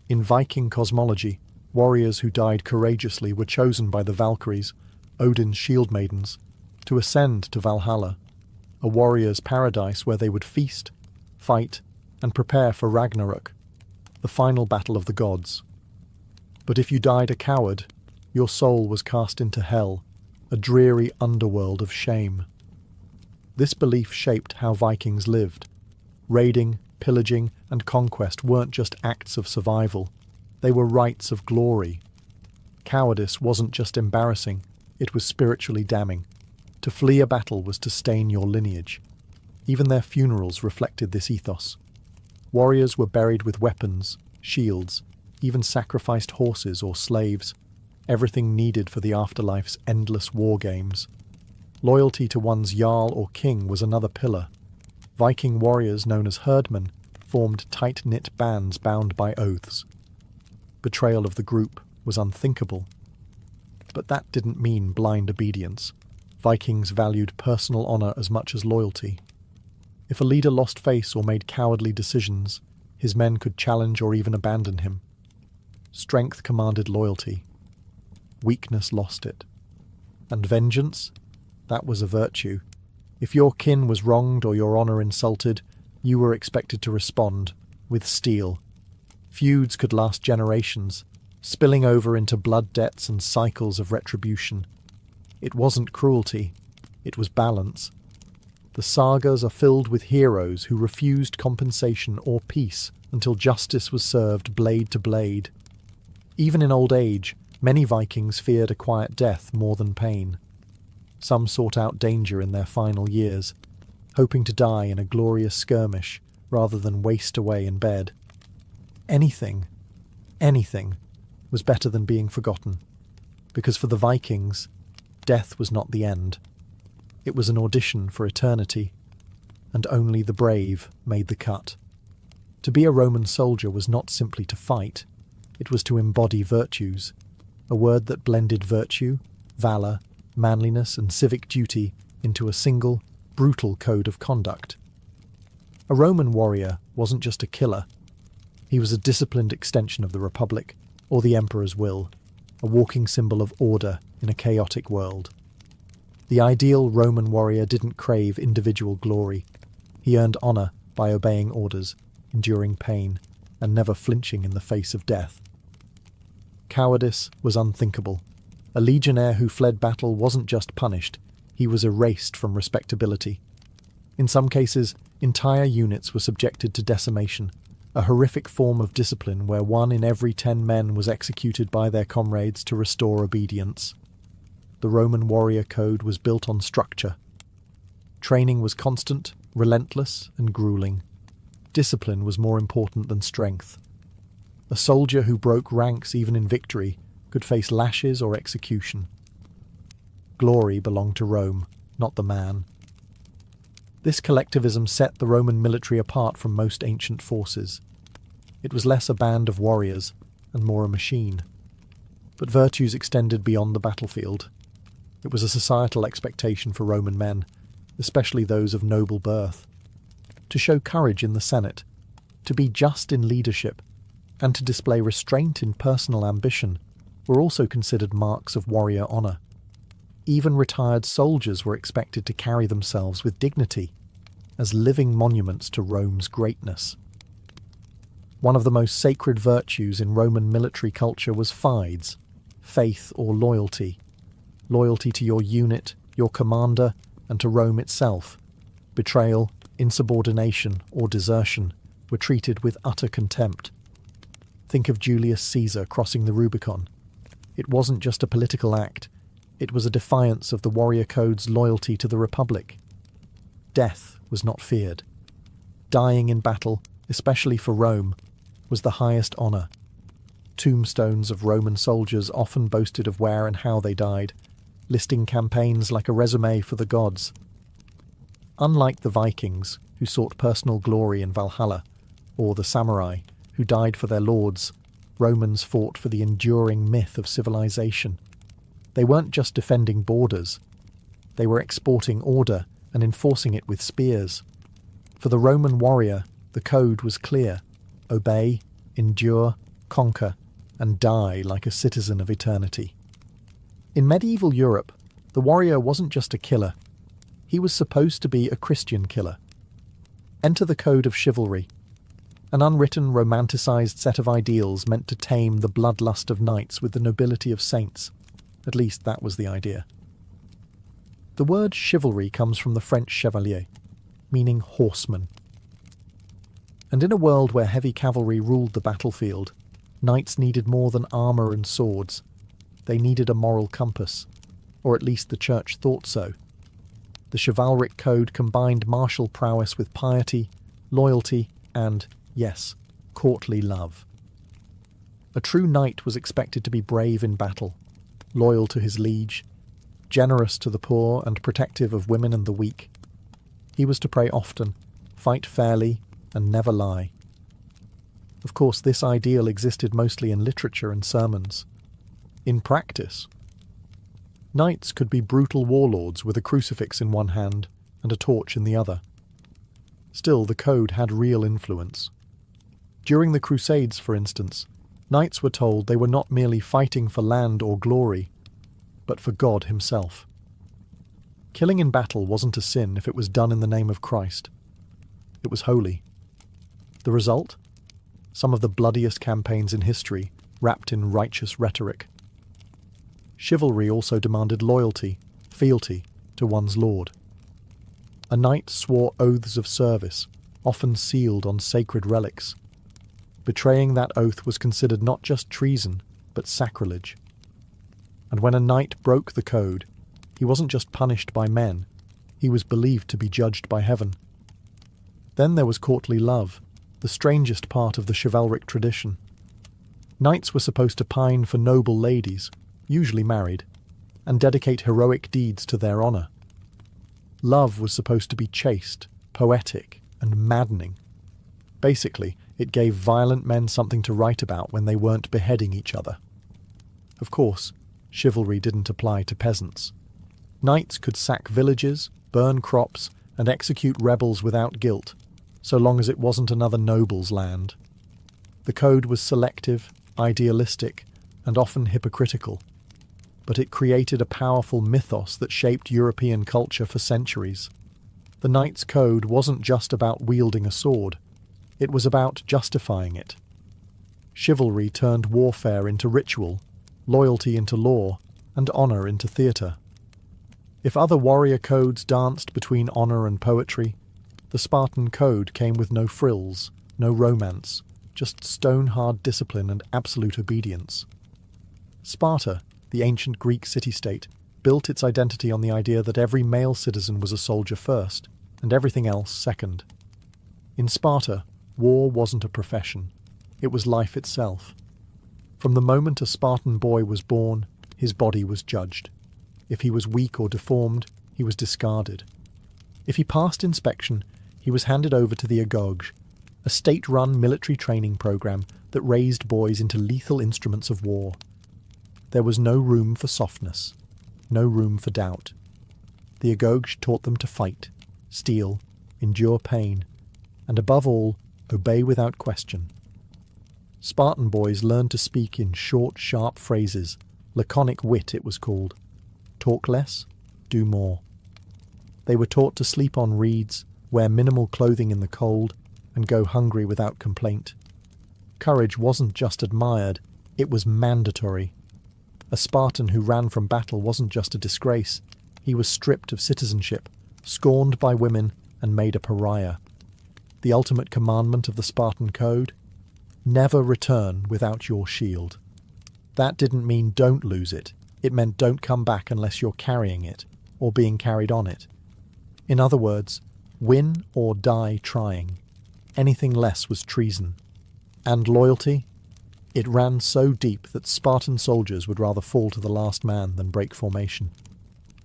In Viking cosmology, warriors who died courageously were chosen by the Valkyries, Odin's shield maidens, to ascend to Valhalla, a warrior's paradise where they would feast, fight, and prepare for Ragnarok, the final battle of the gods. But if you died a coward, your soul was cast into hell, a dreary underworld of shame. This belief shaped how Vikings lived. Raiding, pillaging, and conquest weren't just acts of survival, they were rites of glory. Cowardice wasn't just embarrassing, it was spiritually damning. To flee a battle was to stain your lineage. Even their funerals reflected this ethos. Warriors were buried with weapons, shields, even sacrificed horses or slaves, everything needed for the afterlife's endless war games. Loyalty to one's jarl or king was another pillar. Viking warriors known as herdmen formed tight-knit bands bound by oaths. Betrayal of the group was unthinkable. But that didn't mean blind obedience. Vikings valued personal honor as much as loyalty. If a leader lost face or made cowardly decisions, his men could challenge or even abandon him. Strength commanded loyalty. Weakness lost it. And vengeance? That was a virtue. If your kin was wronged or your honor insulted, you were expected to respond, with steel. Feuds could last generations, spilling over into blood debts and cycles of retribution. It wasn't cruelty, it was balance. The sagas are filled with heroes who refused compensation or peace until justice was served blade to blade. Even in old age, many Vikings feared a quiet death more than pain. Some sought out danger in their final years, hoping to die in a glorious skirmish rather than waste away in bed. Anything was better than being forgotten, because for the Vikings, death was not the end. It was an audition for eternity, and only the brave made the cut. To be a Roman soldier was not simply to fight, it was to embody virtues, a word that blended virtue, valour, manliness and civic duty into a single, brutal code of conduct. A Roman warrior wasn't just a killer. He was a disciplined extension of the Republic, or the Emperor's will, a walking symbol of order in a chaotic world. The ideal Roman warrior didn't crave individual glory. He earned honour by obeying orders, enduring pain, and never flinching in the face of death. Cowardice was unthinkable. A legionnaire who fled battle wasn't just punished, he was erased from respectability. In some cases, entire units were subjected to decimation, a horrific form of discipline where 1 in every 10 men was executed by their comrades to restore obedience. The Roman warrior code was built on structure. Training was constant, relentless, and grueling. Discipline was more important than strength. A soldier who broke ranks even in victory could face lashes or execution. Glory belonged to Rome, not the man. This collectivism set the Roman military apart from most ancient forces. It was less a band of warriors and more a machine. But virtues extended beyond the battlefield. It was a societal expectation for Roman men, especially those of noble birth, to show courage in the Senate, to be just in leadership, and to display restraint in personal ambition were also considered marks of warrior honour. Even retired soldiers were expected to carry themselves with dignity, as living monuments to Rome's greatness. One of the most sacred virtues in Roman military culture was fides, faith or loyalty. Loyalty to your unit, your commander, and to Rome itself. Betrayal, insubordination, or desertion were treated with utter contempt. Think of Julius Caesar crossing the Rubicon. It wasn't just a political act, it was a defiance of the warrior code's loyalty to the Republic. Death was not feared. Dying in battle, especially for Rome, was the highest honour. Tombstones of Roman soldiers often boasted of where and how they died, listing campaigns like a resume for the gods. Unlike the Vikings, who sought personal glory in Valhalla, or the samurai, who died for their lords, Romans fought for the enduring myth of civilization. They weren't just defending borders. They were exporting order and enforcing it with spears. For the Roman warrior, the code was clear: obey, endure, conquer, and die like a citizen of eternity. In medieval Europe, the warrior wasn't just a killer. He was supposed to be a Christian killer. Enter the code of chivalry, an unwritten, romanticised set of ideals meant to tame the bloodlust of knights with the nobility of saints. At least that was the idea. The word chivalry comes from the French chevalier, meaning horseman. And in a world where heavy cavalry ruled the battlefield, knights needed more than armour and swords. They needed a moral compass, or at least the church thought so. The chivalric code combined martial prowess with piety, loyalty, and, Yes, courtly love. A true knight was expected to be brave in battle, loyal to his liege, generous to the poor and protective of women and the weak. He was to pray often, fight fairly, and never lie. Of course, this ideal existed mostly in literature and sermons. In practice, knights could be brutal warlords with a crucifix in one hand and a torch in the other. Still, the code had real influence. During the Crusades, for instance, knights were told they were not merely fighting for land or glory, but for God himself. Killing in battle wasn't a sin if it was done in the name of Christ. It was holy. The result? Some of the bloodiest campaigns in history, wrapped in righteous rhetoric. Chivalry also demanded loyalty, fealty, to one's lord. A knight swore oaths of service, often sealed on sacred relics. Betraying that oath was considered not just treason, but sacrilege. And when a knight broke the code, he wasn't just punished by men, he was believed to be judged by heaven. Then there was courtly love, the strangest part of the chivalric tradition. Knights were supposed to pine for noble ladies, usually married, and dedicate heroic deeds to their honour. Love was supposed to be chaste, poetic, and maddening. Basically, it gave violent men something to write about when they weren't beheading each other. Of course, chivalry didn't apply to peasants. Knights could sack villages, burn crops, and execute rebels without guilt, so long as it wasn't another noble's land. The code was selective, idealistic, and often hypocritical, but it created a powerful mythos that shaped European culture for centuries. The knight's code wasn't just about wielding a sword, it was about justifying it. Chivalry turned warfare into ritual, loyalty into law, and honour into theatre. If other warrior codes danced between honour and poetry, the Spartan code came with no frills, no romance, just stone-hard discipline and absolute obedience. Sparta, the ancient Greek city-state, built its identity on the idea that every male citizen was a soldier first, and everything else second. In Sparta, war wasn't a profession, it was life itself. From the moment a Spartan boy was born, his body was judged. If he was weak or deformed, he was discarded. If he passed inspection, he was handed over to the Agog, a state-run military training program that raised boys into lethal instruments of war. There was no room for softness, no room for doubt. The Agog taught them to fight, steal, endure pain, and above all, obey without question. Spartan boys learned to speak in short, sharp phrases, laconic wit it was called. Talk less, do more. They were taught to sleep on reeds, wear minimal clothing in the cold, and go hungry without complaint. Courage wasn't just admired, it was mandatory. A Spartan who ran from battle wasn't just a disgrace, he was stripped of citizenship, scorned by women, and made a pariah. The ultimate commandment of the Spartan code? Never return without your shield. That didn't mean don't lose it. It meant don't come back unless you're carrying it, or being carried on it. In other words, win or die trying. Anything less was treason. And loyalty? It ran so deep that Spartan soldiers would rather fall to the last man than break formation.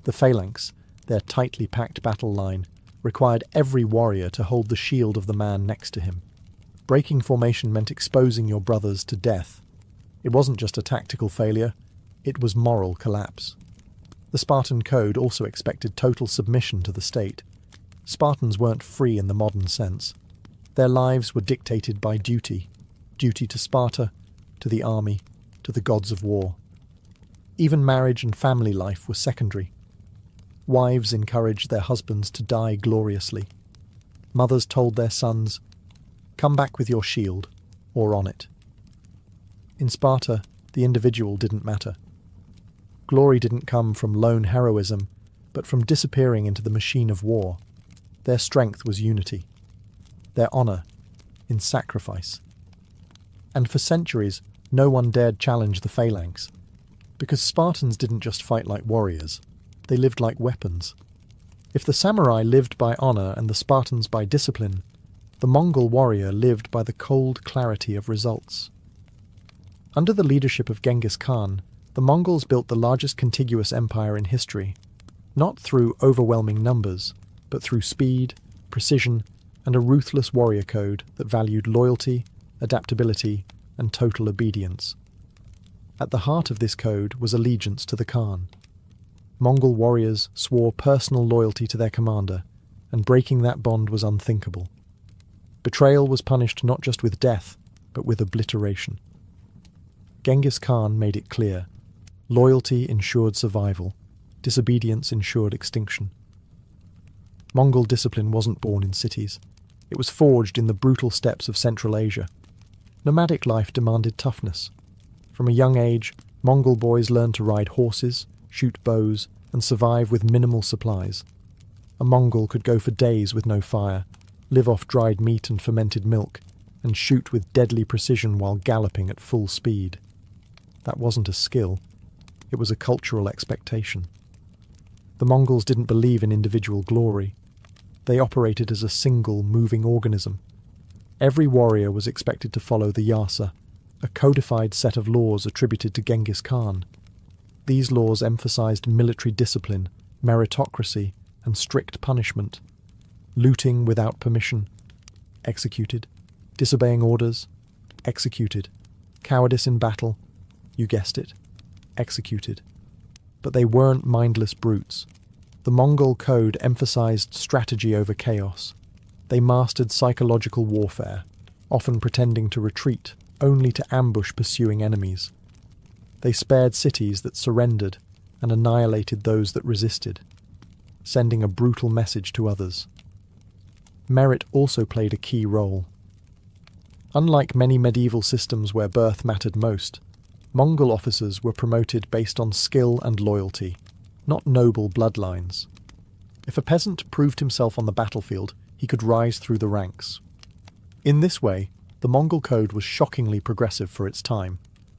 The phalanx, their tightly packed battle line, required every warrior to hold the shield of the man next to him. Breaking formation meant exposing your brothers to death. It wasn't just a tactical failure, it was moral collapse. The Spartan code also expected total submission to the state. Spartans weren't free in the modern sense. Their lives were dictated by duty. Duty to Sparta, to the army, to the gods of war. Even marriage and family life were secondary. Wives encouraged their husbands to die gloriously. Mothers told their sons, "Come back with your shield, or on it." In Sparta, the individual didn't matter. Glory didn't come from lone heroism, but from disappearing into the machine of war. Their strength was unity. Their honour in sacrifice. And for centuries, no one dared challenge the phalanx. Because Spartans didn't just fight like warriors, they lived like weapons. If the samurai lived by honour and the Spartans by discipline, the Mongol warrior lived by the cold clarity of results. Under the leadership of Genghis Khan, the Mongols built the largest contiguous empire in history, not through overwhelming numbers, but through speed, precision, and a ruthless warrior code that valued loyalty, adaptability, and total obedience. At the heart of this code was allegiance to the Khan. Mongol warriors swore personal loyalty to their commander, and breaking that bond was unthinkable. Betrayal was punished not just with death, but with obliteration. Genghis Khan made it clear: loyalty ensured survival, disobedience ensured extinction. Mongol discipline wasn't born in cities. It was forged in the brutal steppes of Central Asia. Nomadic life demanded toughness. From a young age, Mongol boys learned to ride horses, shoot bows, and survive with minimal supplies. A Mongol could go for days with no fire, live off dried meat and fermented milk, and shoot with deadly precision while galloping at full speed. That wasn't a skill. It was a cultural expectation. The Mongols didn't believe in individual glory. They operated as a single, moving organism. Every warrior was expected to follow the Yasa, a codified set of laws attributed to Genghis Khan. These laws emphasized military discipline, meritocracy, and strict punishment. Looting without permission, executed. Disobeying orders, executed. Cowardice in battle, you guessed it, executed. But they weren't mindless brutes. The Mongol code emphasized strategy over chaos. They mastered psychological warfare, often pretending to retreat, only to ambush pursuing enemies. They spared cities that surrendered and annihilated those that resisted, sending a brutal message to others. Merit also played a key role. Unlike many medieval systems where birth mattered most, Mongol officers were promoted based on skill and loyalty, not noble bloodlines. If a peasant proved himself on the battlefield, he could rise through the ranks. In this way, the Mongol code was shockingly progressive for its time,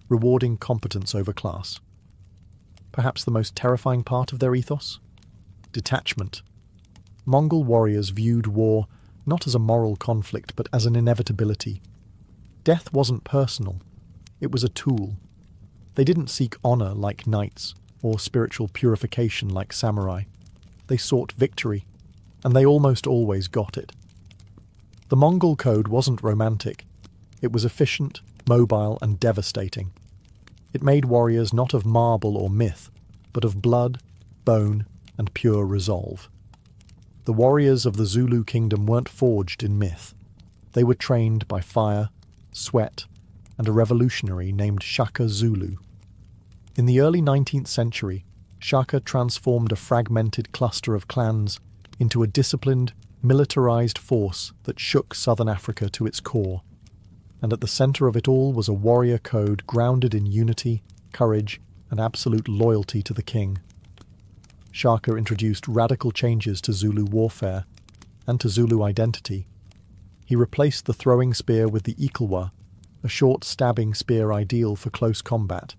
rewarding competence over class. Perhaps the most terrifying part of their ethos? Detachment. Mongol warriors viewed war not as a moral conflict, but as an inevitability. Death wasn't personal. It was a tool. They didn't seek honor like knights, or spiritual purification like samurai. They sought victory, and they almost always got it. The Mongol code wasn't romantic. It was efficient, mobile, and devastating. It made warriors not of marble or myth, but of blood, bone, and pure resolve. The warriors of the Zulu kingdom weren't forged in myth. They were trained by fire, sweat, and a revolutionary named Shaka Zulu. In the early 19th century, Shaka transformed a fragmented cluster of clans into a disciplined, militarized force that shook southern Africa to its core. And at the center of it all was a warrior code grounded in unity, courage, and absolute loyalty to the king. Shaka introduced radical changes to Zulu warfare and to Zulu identity. He replaced the throwing spear with the ikalwa, a short stabbing spear ideal for close combat.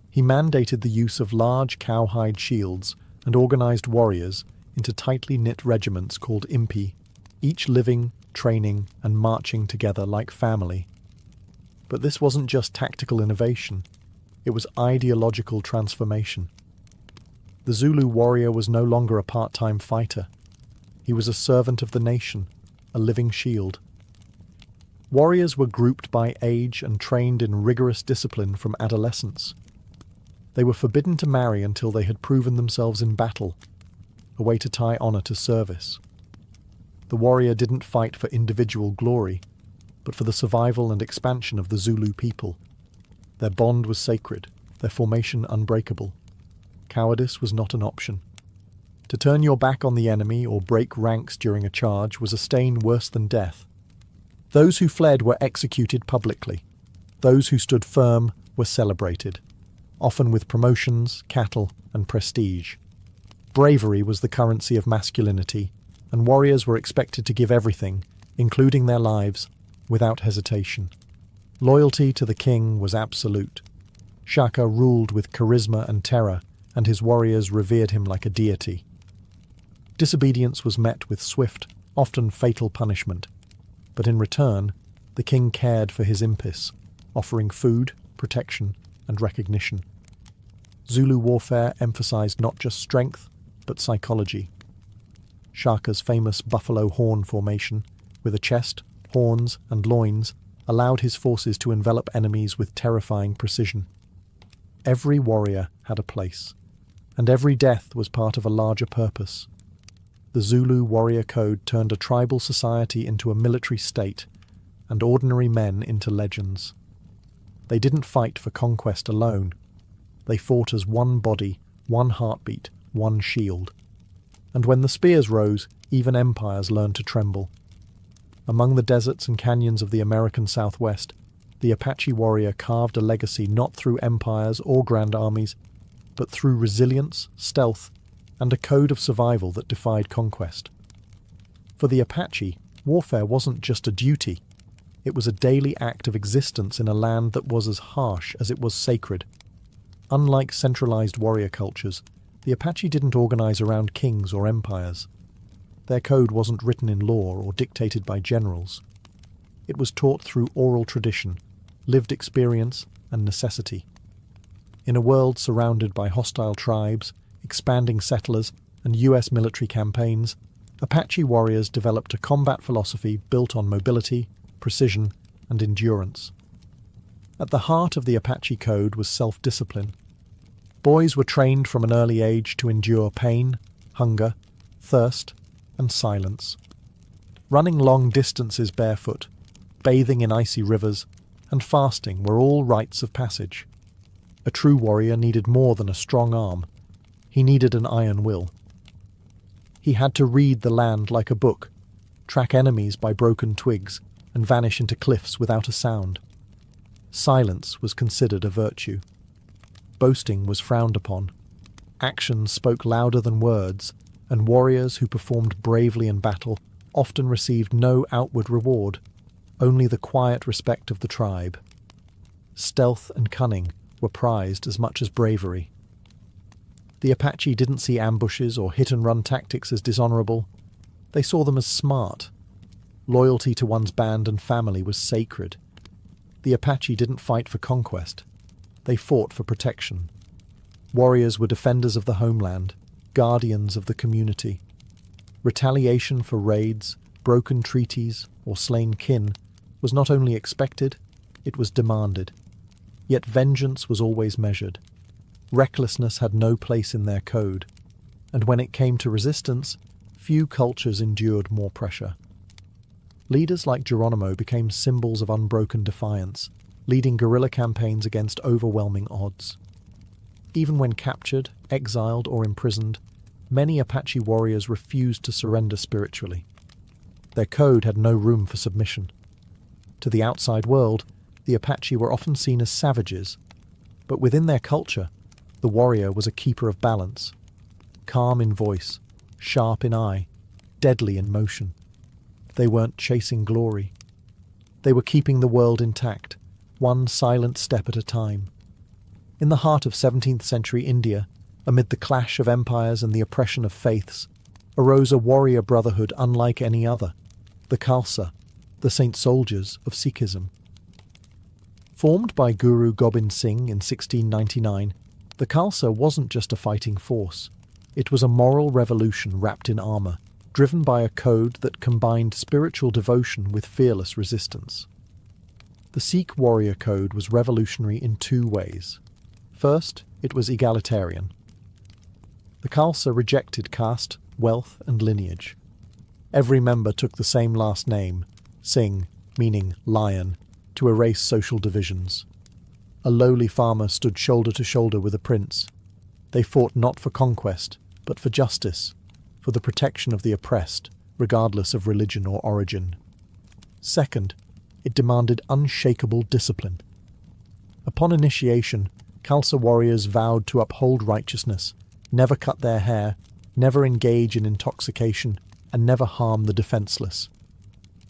He mandated the use of large cowhide shields and organized warriors into tightly knit regiments called impi, each living, training, and marching together like family. But this wasn't just tactical innovation, it was ideological transformation. The Zulu warrior was no longer a part-time fighter. He was a servant of the nation, a living shield. Warriors were grouped by age and trained in rigorous discipline from adolescence. They were forbidden to marry until they had proven themselves in battle, a way to tie honor to service. The warrior didn't fight for individual glory, but for the survival and expansion of the Zulu people. Their bond was sacred, their formation unbreakable. Cowardice was not an option. To turn your back on the enemy or break ranks during a charge was a stain worse than death. Those who fled were executed publicly. Those who stood firm were celebrated, often with promotions, cattle, and prestige. Bravery was the currency of masculinity, and warriors were expected to give everything, including their lives, without hesitation. Loyalty to the king was absolute. Shaka ruled with charisma and terror, and his warriors revered him like a deity. Disobedience was met with swift, often fatal punishment. but in return, the king cared for his impis, offering food, protection, and recognition. Zulu warfare emphasized not just strength, but psychology. Shaka's famous buffalo horn formation, with a chest, horns, and loins, allowed his forces to envelop enemies with terrifying precision. Every warrior had a place, and every death was part of a larger purpose. The Zulu warrior code turned a tribal society into a military state, and ordinary men into legends. They didn't fight for conquest alone. They fought as one body, one heartbeat, one shield. And when the spears rose, even empires learned to tremble. Among the deserts and canyons of the American Southwest, the Apache warrior carved a legacy not through empires or grand armies, but through resilience, stealth, and a code of survival that defied conquest. For the Apache, warfare wasn't just a duty. It was a daily act of existence in a land that was as harsh as it was sacred. Unlike centralized warrior cultures, the Apache didn't organize around kings or empires. Their code wasn't written in law or dictated by generals. It was taught through oral tradition, lived experience, and necessity. In a world surrounded by hostile tribes, expanding settlers, and US military campaigns, Apache warriors developed a combat philosophy built on mobility, precision, and endurance. At the heart of the Apache code was self-discipline. Boys were trained from an early age to endure pain, hunger, thirst, and silence. Running long distances barefoot, bathing in icy rivers, and fasting were all rites of passage. A true warrior needed more than a strong arm. He needed an iron will. He had to read the land like a book, track enemies by broken twigs, and vanish into cliffs without a sound. Silence was considered a virtue. Boasting was frowned upon. Actions spoke louder than words, and warriors who performed bravely in battle often received no outward reward, only the quiet respect of the tribe. Stealth and cunning were prized as much as bravery. The Apache didn't see ambushes or hit-and-run tactics as dishonorable. They saw them as smart. Loyalty to one's band and family was sacred. The Apache didn't fight for conquest. They fought for protection. Warriors were defenders of the homeland, guardians of the community. Retaliation for raids, broken treaties, or slain kin was not only expected, it was demanded. Yet vengeance was always measured. Recklessness had no place in their code, and when it came to resistance, few cultures endured more pressure. Leaders like Geronimo became symbols of unbroken defiance, leading guerrilla campaigns against overwhelming odds. Even when captured, exiled, or imprisoned, many Apache warriors refused to surrender spiritually. Their code had no room for submission. To the outside world, the Apache were often seen as savages, but within their culture, the warrior was a keeper of balance, calm in voice, sharp in eye, deadly in motion. They weren't chasing glory. They were keeping the world intact, one silent step at a time. In the heart of 17th century India, amid the clash of empires and the oppression of faiths, arose a warrior brotherhood unlike any other, the Khalsa, the Saint Soldiers of Sikhism. Formed by Guru Gobind Singh in 1699, the Khalsa wasn't just a fighting force. It was a moral revolution wrapped in armour, driven by a code that combined spiritual devotion with fearless resistance. The Sikh warrior code was revolutionary in two ways. First, it was egalitarian. The Khalsa rejected caste, wealth, and lineage. Every member took the same last name, Singh, meaning lion, to erase social divisions. A lowly farmer stood shoulder to shoulder with a prince. They fought not for conquest, but for justice, for the protection of the oppressed, regardless of religion or origin. Second, it demanded unshakable discipline. Upon initiation, Khalsa warriors vowed to uphold righteousness, never cut their hair, never engage in intoxication, and never harm the defenseless.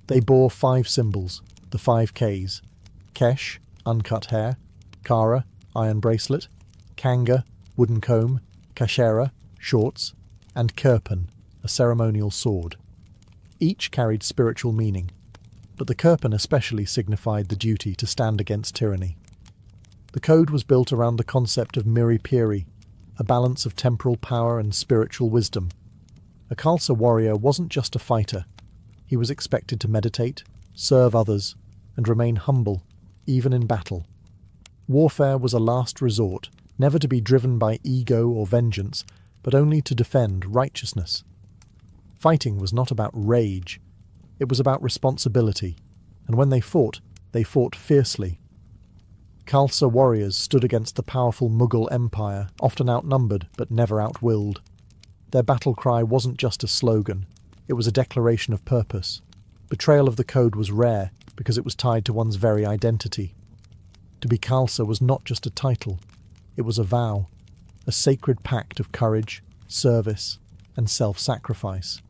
They bore 5 symbols, the 5 Ks: Kesh, uncut hair; Kara, iron bracelet; Kanga, wooden comb; Kashera, shorts; and Kirpan, a ceremonial sword. Each carried spiritual meaning. but the Kirpan especially signified the duty to stand against tyranny. The code was built around the concept of miri piri, a balance of temporal power and spiritual wisdom. A Khalsa warrior wasn't just a fighter. He was expected to meditate, serve others, and remain humble, even in battle. Warfare was a last resort, never to be driven by ego or vengeance, but only to defend righteousness. Fighting was not about rage. It was about responsibility, and when they fought fiercely. Khalsa warriors stood against the powerful Mughal Empire, often outnumbered but never outwilled. Their battle cry wasn't just a slogan, it was a declaration of purpose. Betrayal of the code was rare because it was tied to one's very identity. To be Khalsa was not just a title, it was a vow, a sacred pact of courage, service, and self-sacrifice.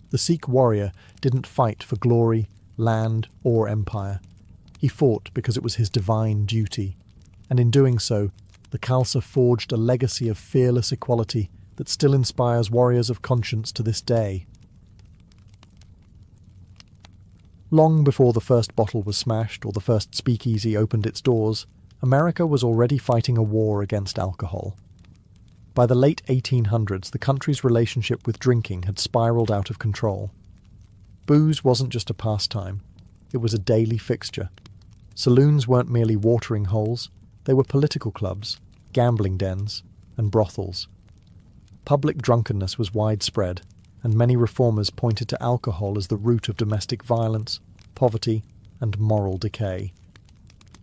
The Sikh warrior didn't fight for glory, land, or empire. He fought because it was his divine duty, and in doing so, the Khalsa forged a legacy of fearless equality that still inspires warriors of conscience to this day. Long before the first bottle was smashed or the first speakeasy opened its doors, America was already fighting a war against alcohol. By the late 1800s, the country's relationship with drinking had spiraled out of control. Booze wasn't just a pastime, it was a daily fixture. Saloons weren't merely watering holes, they were political clubs, gambling dens, and brothels. Public drunkenness was widespread, and many reformers pointed to alcohol as the root of domestic violence, poverty, and moral decay.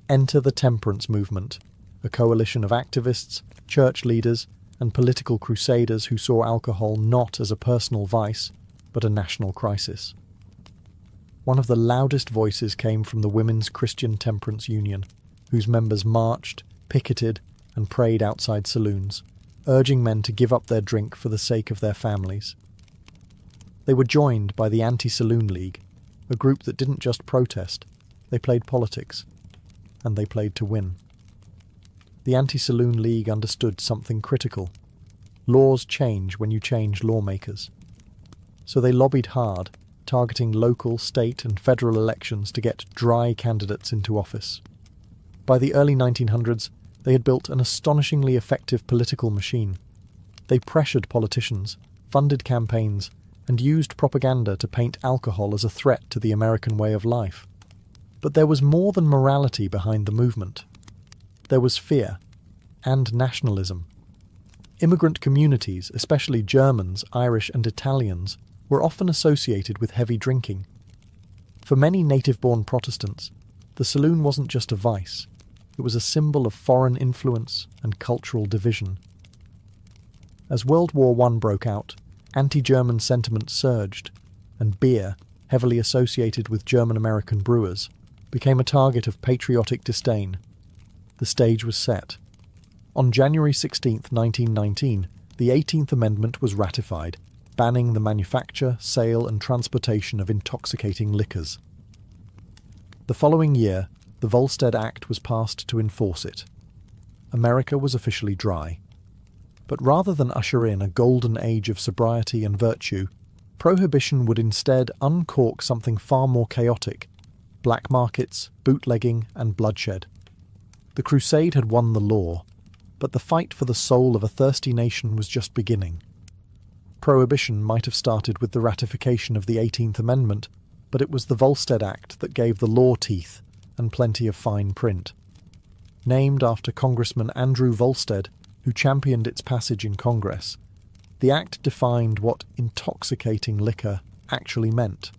Enter the temperance movement, a coalition of activists, church leaders, and political crusaders who saw alcohol not as a personal vice, but a national crisis. One of the loudest voices came from the Women's Christian Temperance Union, whose members marched, picketed, and prayed outside saloons, urging men to give up their drink for the sake of their families. They were joined by the Anti-Saloon League, a group that didn't just protest, they played politics, and they played to win. The Anti-Saloon League understood something critical. Laws change when you change lawmakers. So they lobbied hard, targeting local, state, and federal elections to get dry candidates into office. By the early 1900s, they had built an astonishingly effective political machine. They pressured politicians, funded campaigns, and used propaganda to paint alcohol as a threat to the American way of life. But there was more than morality behind the movement. There was fear and nationalism. Immigrant communities, especially Germans, Irish, and Italians, were often associated with heavy drinking. For many native-born Protestants, the saloon wasn't just a vice, it was a symbol of foreign influence and cultural division. As World War I broke out, anti-German sentiment surged, and beer, heavily associated with German-American brewers, became a target of patriotic disdain. The stage was set. On January 16, 1919, the 18th Amendment was ratified, banning the manufacture, sale, and transportation of intoxicating liquors. The following year, the Volstead Act was passed to enforce it. America was officially dry. But rather than usher in a golden age of sobriety and virtue, prohibition would instead uncork something far more chaotic: black markets, bootlegging, and bloodshed. The crusade had won the law, but the fight for the soul of a thirsty nation was just beginning. Prohibition might have started with the ratification of the 18th Amendment, but it was the Volstead Act that gave the law teeth and plenty of fine print. Named after Congressman Andrew Volstead, who championed its passage in Congress, the Act defined what intoxicating liquor actually meant.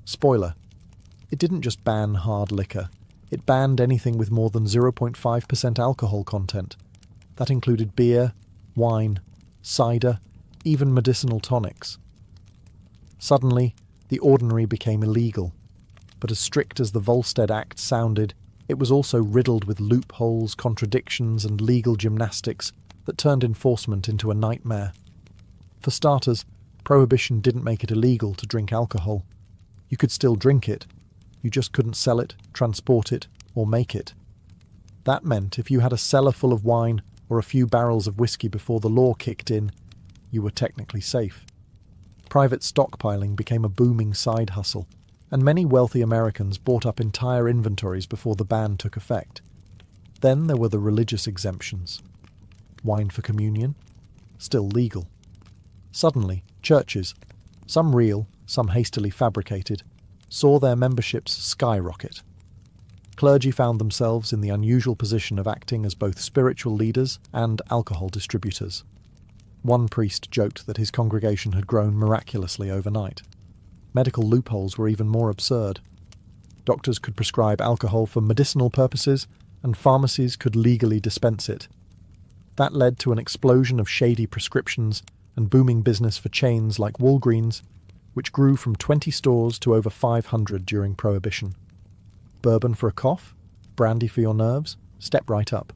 Spoiler: it didn't just ban hard liquor, it banned anything with more than 0.5% alcohol content. That included beer, wine, cider, even medicinal tonics. Suddenly, the ordinary became illegal, but as strict as the Volstead Act sounded, it was also riddled with loopholes, contradictions, and legal gymnastics that turned enforcement into a nightmare. For starters, prohibition didn't make it illegal to drink alcohol. You could still drink it, you just couldn't sell it, transport it, or make it. That meant if you had a cellar full of wine or a few barrels of whiskey before the law kicked in, you were technically safe. Private stockpiling became a booming side hustle, and many wealthy Americans bought up entire inventories before the ban took effect. Then there were the religious exemptions. Wine for communion? Still legal. Suddenly, churches, some real, some hastily fabricated, saw their memberships skyrocket. Clergy found themselves in the unusual position of acting as both spiritual leaders and alcohol distributors. One priest joked that his congregation had grown miraculously overnight. Medical loopholes were even more absurd. Doctors could prescribe alcohol for medicinal purposes, and pharmacies could legally dispense it. That led to an explosion of shady prescriptions and booming business for chains like Walgreens, which grew from 20 stores to over 500 during Prohibition. Bourbon for a cough? Brandy for your nerves? Step right up.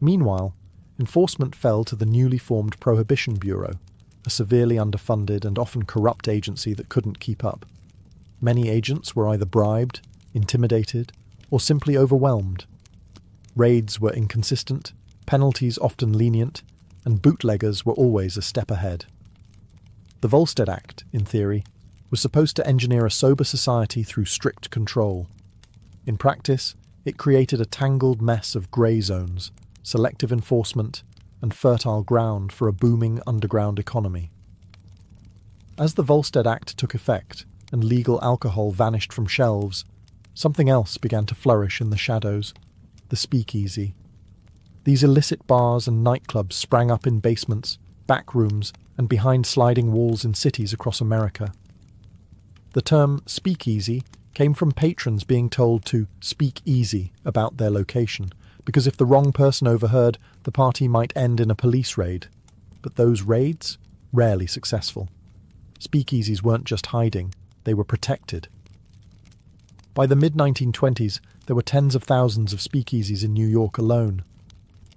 Meanwhile, enforcement fell to the newly formed Prohibition Bureau, a severely underfunded and often corrupt agency that couldn't keep up. Many agents were either bribed, intimidated, or simply overwhelmed. Raids were inconsistent, penalties often lenient, and bootleggers were always a step ahead. The Volstead Act, in theory, was supposed to engineer a sober society through strict control. In practice, it created a tangled mess of grey zones, selective enforcement, and fertile ground for a booming underground economy. As the Volstead Act took effect and legal alcohol vanished from shelves, something else began to flourish in the shadows: the speakeasy. These illicit bars and nightclubs sprang up in basements, back rooms, and behind sliding walls in cities across America. The term speakeasy came from patrons being told to speak easy about their location, because if the wrong person overheard, the party might end in a police raid. But those raids? Rarely successful. Speakeasies weren't just hiding, they were protected. By the mid-1920s, there were tens of thousands of speakeasies in New York alone.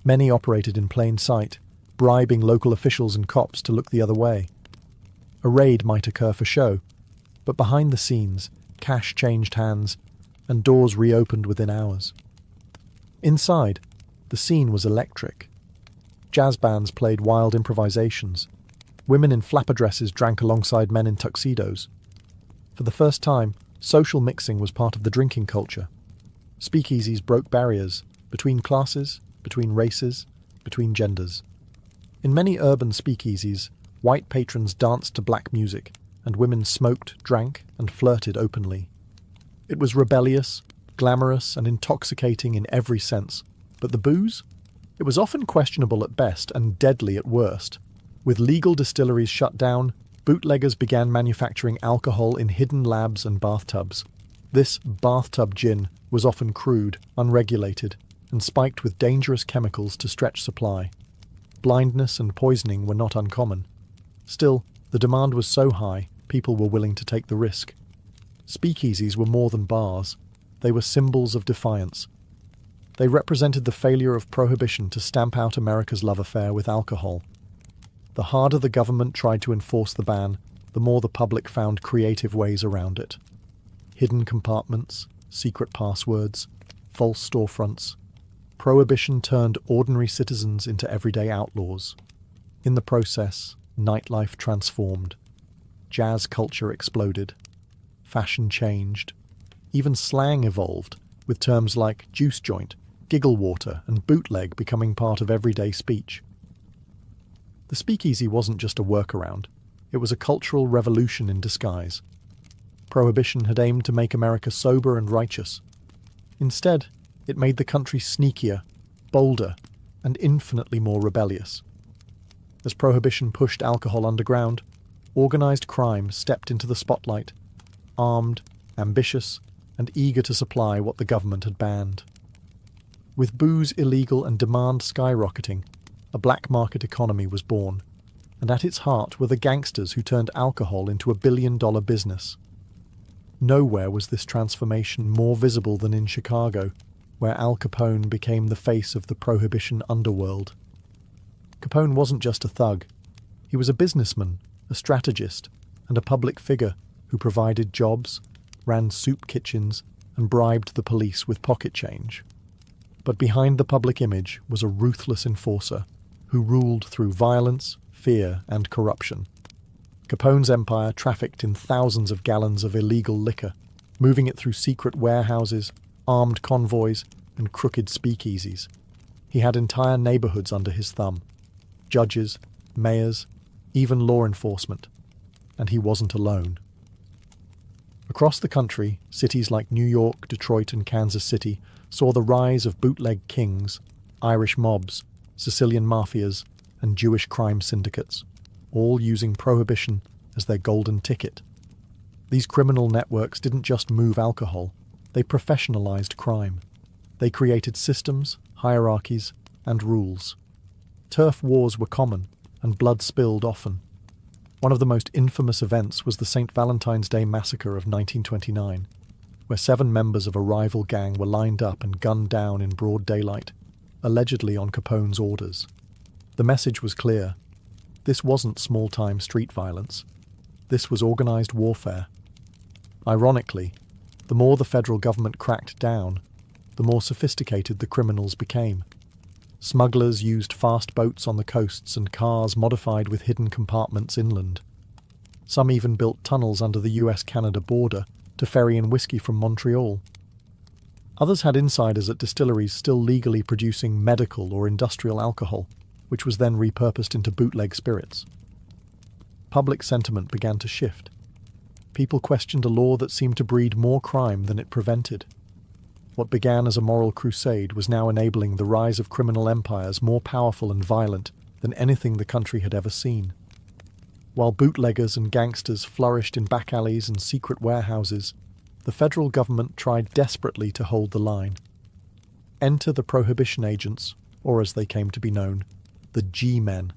Many operated in plain sight, bribing local officials and cops to look the other way. A raid might occur for show, but behind the scenes, cash changed hands, and doors reopened within hours. Inside, the scene was electric. Jazz bands played wild improvisations. Women in flapper dresses drank alongside men in tuxedos. For the first time, social mixing was part of the drinking culture. Speakeasies broke barriers between classes, between races, between genders. In many urban speakeasies, white patrons danced to black music, and women smoked, drank, and flirted openly. It was rebellious, glamorous, and intoxicating in every sense. But the booze? It was often questionable at best and deadly at worst. With legal distilleries shut down, bootleggers began manufacturing alcohol in hidden labs and bathtubs. This bathtub gin was often crude, unregulated, and spiked with dangerous chemicals to stretch supply. Blindness and poisoning were not uncommon. Still, the demand was so high, people were willing to take the risk. Speakeasies were more than bars. They were symbols of defiance. They represented the failure of Prohibition to stamp out America's love affair with alcohol. The harder the government tried to enforce the ban, the more the public found creative ways around it. Hidden compartments, secret passwords, false storefronts. Prohibition turned ordinary citizens into everyday outlaws. In the process, nightlife transformed. Jazz culture exploded. Fashion changed. Even slang evolved, with terms like juice joint, giggle water, and bootleg becoming part of everyday speech. The speakeasy wasn't just a workaround. It was a cultural revolution in disguise. Prohibition had aimed to make America sober and righteous. Instead, it made the country sneakier, bolder, and infinitely more rebellious. As Prohibition pushed alcohol underground, organized crime stepped into the spotlight, armed, ambitious, and eager to supply what the government had banned. With booze illegal and demand skyrocketing, a black market economy was born, and at its heart were the gangsters who turned alcohol into a billion-dollar business. Nowhere was this transformation more visible than in Chicago, where Al Capone became the face of the Prohibition underworld. Capone wasn't just a thug. He was a businessman, a strategist, and a public figure who provided jobs, ran soup kitchens, and bribed the police with pocket change. But behind the public image was a ruthless enforcer who ruled through violence, fear, and corruption. Capone's empire trafficked in thousands of gallons of illegal liquor, moving it through secret warehouses, armed convoys, and crooked speakeasies. He had entire neighborhoods under his thumb. Judges, mayors, even law enforcement. And he wasn't alone. Across the country, cities like New York, Detroit, and Kansas City saw the rise of bootleg kings, Irish mobs, Sicilian mafias, and Jewish crime syndicates, all using prohibition as their golden ticket. These criminal networks didn't just move alcohol, they professionalized crime. They created systems, hierarchies, and rules. Turf wars were common, and blood spilled often. One of the most infamous events was the St. Valentine's Day Massacre of 1929, where 7 members of a rival gang were lined up and gunned down in broad daylight, allegedly on Capone's orders. The message was clear. This wasn't small-time street violence. This was organized warfare. Ironically, the more the federal government cracked down, the more sophisticated the criminals became. Smugglers used fast boats on the coasts and cars modified with hidden compartments inland. Some even built tunnels under the US-Canada border to ferry in whiskey from Montreal. Others had insiders at distilleries still legally producing medical or industrial alcohol, which was then repurposed into bootleg spirits. Public sentiment began to shift. People questioned a law that seemed to breed more crime than it prevented. What began as a moral crusade was now enabling the rise of criminal empires more powerful and violent than anything the country had ever seen. While bootleggers and gangsters flourished in back alleys and secret warehouses, the federal government tried desperately to hold the line. Enter the prohibition agents, or as they came to be known, the G-men.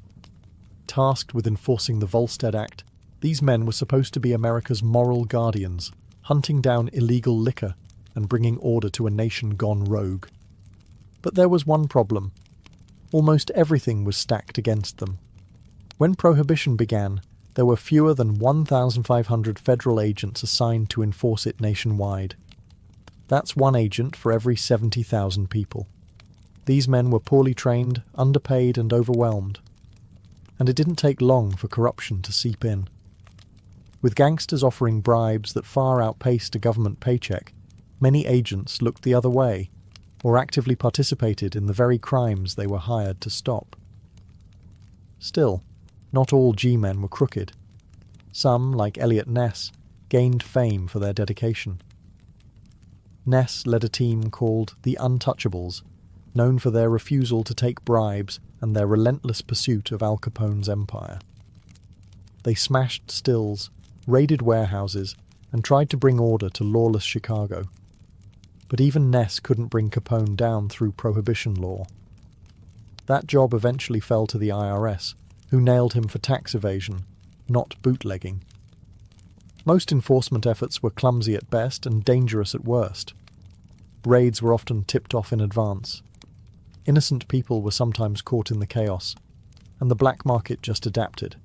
Tasked with enforcing the Volstead Act, these men were supposed to be America's moral guardians, hunting down illegal liquor and bringing order to a nation gone rogue. But there was one problem. Almost everything was stacked against them. When Prohibition began, there were fewer than 1,500 federal agents assigned to enforce it nationwide. That's one agent for every 70,000 people. These men were poorly trained, underpaid, and overwhelmed. And it didn't take long for corruption to seep in. With gangsters offering bribes that far outpaced a government paycheck, many agents looked the other way, or actively participated in the very crimes they were hired to stop. Still, not all G-men were crooked. Some, like Elliot Ness, gained fame for their dedication. Ness led a team called the Untouchables, known for their refusal to take bribes and their relentless pursuit of Al Capone's empire. They smashed stills, raided warehouses, and tried to bring order to lawless Chicago. But even Ness couldn't bring Capone down through prohibition law. That job eventually fell to the IRS, who nailed him for tax evasion, not bootlegging. Most enforcement efforts were clumsy at best and dangerous at worst. Raids were often tipped off in advance. Innocent people were sometimes caught in the chaos, and the black market just adapted.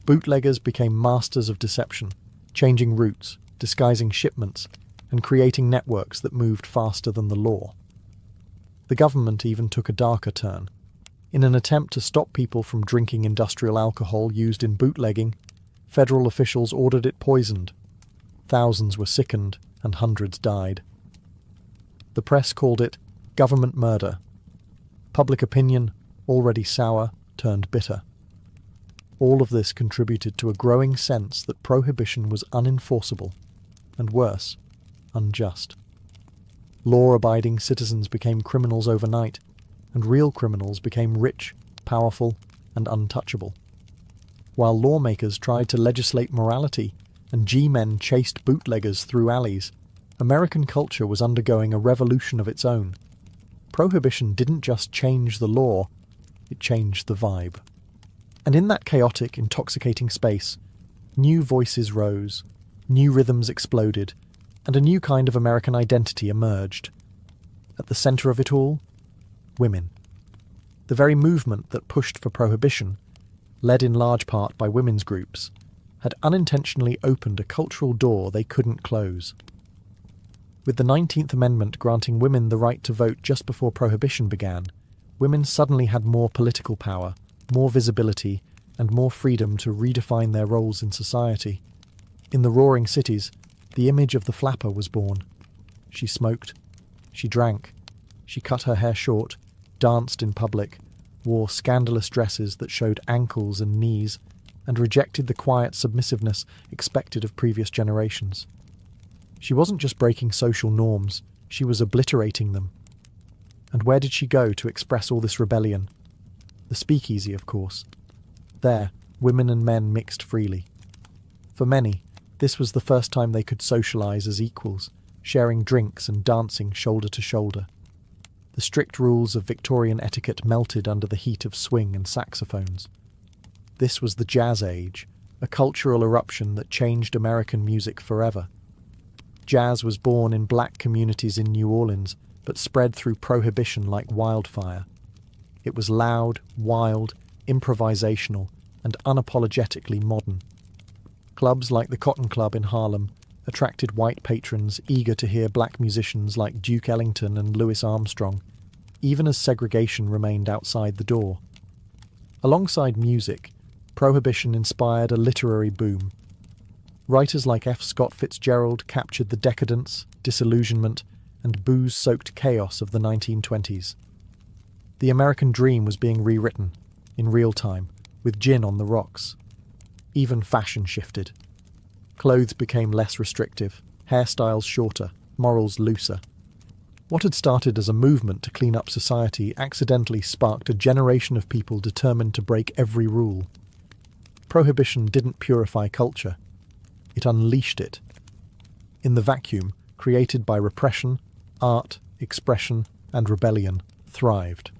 Bootleggers became masters of deception, changing routes, disguising shipments, and creating networks that moved faster than the law. The government even took a darker turn. In an attempt to stop people from drinking industrial alcohol used in bootlegging, federal officials ordered it poisoned. Thousands were sickened and hundreds died. The press called it government murder. Public opinion, already sour, turned bitter. All of this contributed to a growing sense that prohibition was unenforceable, and worse, unjust. Law-abiding citizens became criminals overnight, and real criminals became rich, powerful, and untouchable. While lawmakers tried to legislate morality and G-men chased bootleggers through alleys, American culture was undergoing a revolution of its own. Prohibition didn't just change the law, it changed the vibe. And in that chaotic, intoxicating space, new voices rose, new rhythms exploded, and a new kind of American identity emerged. At the center of it all, women. The very movement that pushed for prohibition, led in large part by women's groups, had unintentionally opened a cultural door they couldn't close. With the 19th Amendment granting women the right to vote just before Prohibition began, women suddenly had more political power, more visibility, and more freedom to redefine their roles in society. In the roaring cities, the image of the flapper was born. She smoked, she drank, she cut her hair short, danced in public, wore scandalous dresses that showed ankles and knees, and rejected the quiet submissiveness expected of previous generations. She wasn't just breaking social norms, she was obliterating them. And where did she go to express all this rebellion? The speakeasy, of course. There, women and men mixed freely. For many, this was the first time they could socialise as equals, sharing drinks and dancing shoulder to shoulder. The strict rules of Victorian etiquette melted under the heat of swing and saxophones. This was the jazz age, a cultural eruption that changed American music forever. Jazz was born in black communities in New Orleans, but spread through Prohibition like wildfire. It was loud, wild, improvisational, and unapologetically modern. Clubs like the Cotton Club in Harlem attracted white patrons eager to hear black musicians like Duke Ellington and Louis Armstrong, even as segregation remained outside the door. Alongside music, Prohibition inspired a literary boom. Writers like F. Scott Fitzgerald captured the decadence, disillusionment, and booze-soaked chaos of the 1920s. The American dream was being rewritten, in real time, with gin on the rocks. Even fashion shifted. Clothes became less restrictive, hairstyles shorter, morals looser. What had started as a movement to clean up society accidentally sparked a generation of people determined to break every rule. Prohibition didn't purify culture. It unleashed it. In the vacuum created by repression, art, expression, and rebellion thrived.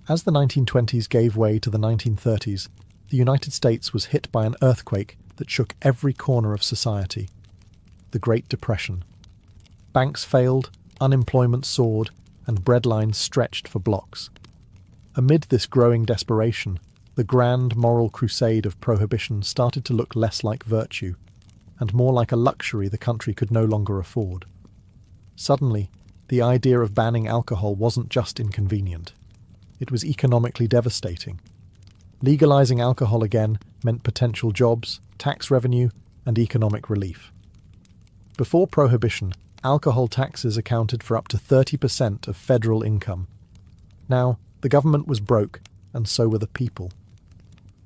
As the 1920s gave way to the 1930s, the United States was hit by an earthquake that shook every corner of society. The Great Depression. Banks failed, unemployment soared, and breadlines stretched for blocks. Amid this growing desperation, the grand moral crusade of Prohibition started to look less like virtue, and more like a luxury the country could no longer afford. Suddenly, the idea of banning alcohol wasn't just inconvenient. It was economically devastating. Legalizing alcohol again meant potential jobs, tax revenue, and economic relief. Before Prohibition, alcohol taxes accounted for up to 30% of federal income. Now, the government was broke, and so were the people.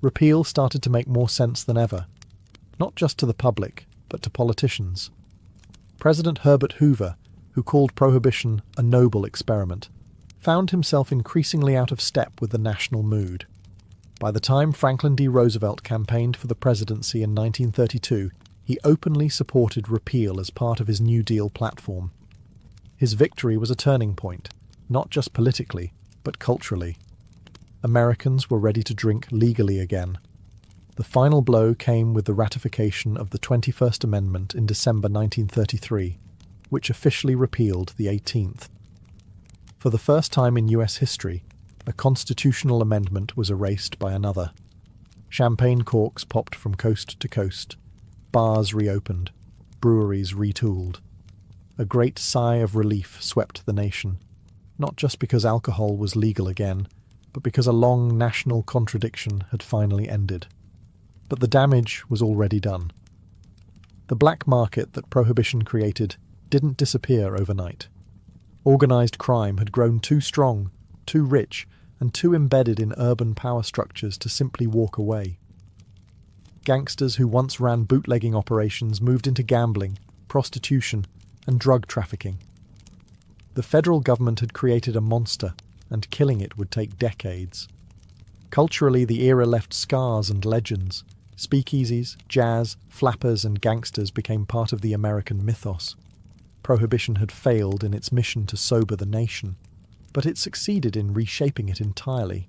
Repeal started to make more sense than ever, not just to the public, but to politicians. President Herbert Hoover, who called Prohibition a noble experiment, found himself increasingly out of step with the national mood. By the time Franklin D. Roosevelt campaigned for the presidency in 1932, he openly supported repeal as part of his New Deal platform. His victory was a turning point, not just politically, but culturally. Americans were ready to drink legally again. The final blow came with the ratification of the 21st Amendment in December 1933, which officially repealed the 18th. For the first time in US history, a constitutional amendment was erased by another. Champagne corks popped from coast to coast. Bars reopened. Breweries retooled. A great sigh of relief swept the nation, not just because alcohol was legal again, but because a long national contradiction had finally ended. But the damage was already done. The black market that Prohibition created didn't disappear overnight. Organised crime had grown too strong, too rich, and too embedded in urban power structures to simply walk away. Gangsters who once ran bootlegging operations moved into gambling, prostitution, and drug trafficking. The federal government had created a monster, and killing it would take decades. Culturally, the era left scars and legends. Speakeasies, jazz, flappers, and gangsters became part of the American mythos. Prohibition had failed in its mission to sober the nation, but it succeeded in reshaping it entirely.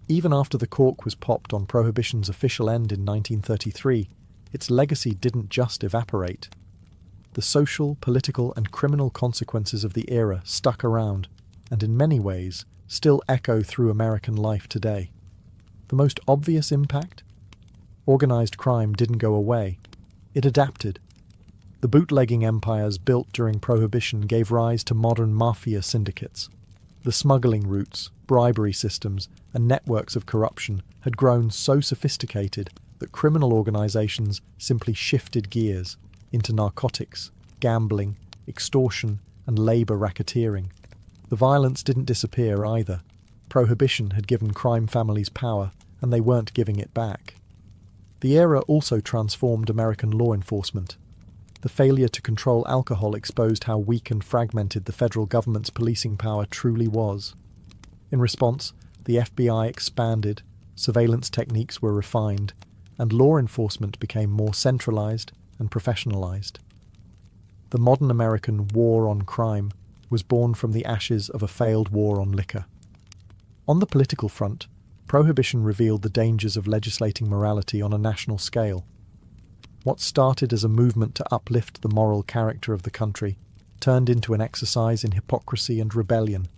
Even after the cork was popped on Prohibition's official end in 1933, its legacy didn't just evaporate. The social, political, and criminal consequences of the era stuck around, and in many ways still echo through American life today. The most obvious impact? Organised crime didn't go away. It adapted. The bootlegging empires built during Prohibition gave rise to modern mafia syndicates. The smuggling routes, bribery systems, and networks of corruption had grown so sophisticated that criminal organizations simply shifted gears into narcotics, gambling, extortion, and labor racketeering. The violence didn't disappear either. Prohibition had given crime families power, and they weren't giving it back. The era also transformed American law enforcement. The failure to control alcohol exposed how weak and fragmented the federal government's policing power truly was. In response, the FBI expanded, surveillance techniques were refined, and law enforcement became more centralized and professionalized. The modern American war on crime was born from the ashes of a failed war on liquor. On the political front, Prohibition revealed the dangers of legislating morality on a national scale. What started as a movement to uplift the moral character of the country turned into an exercise in hypocrisy and rebellion.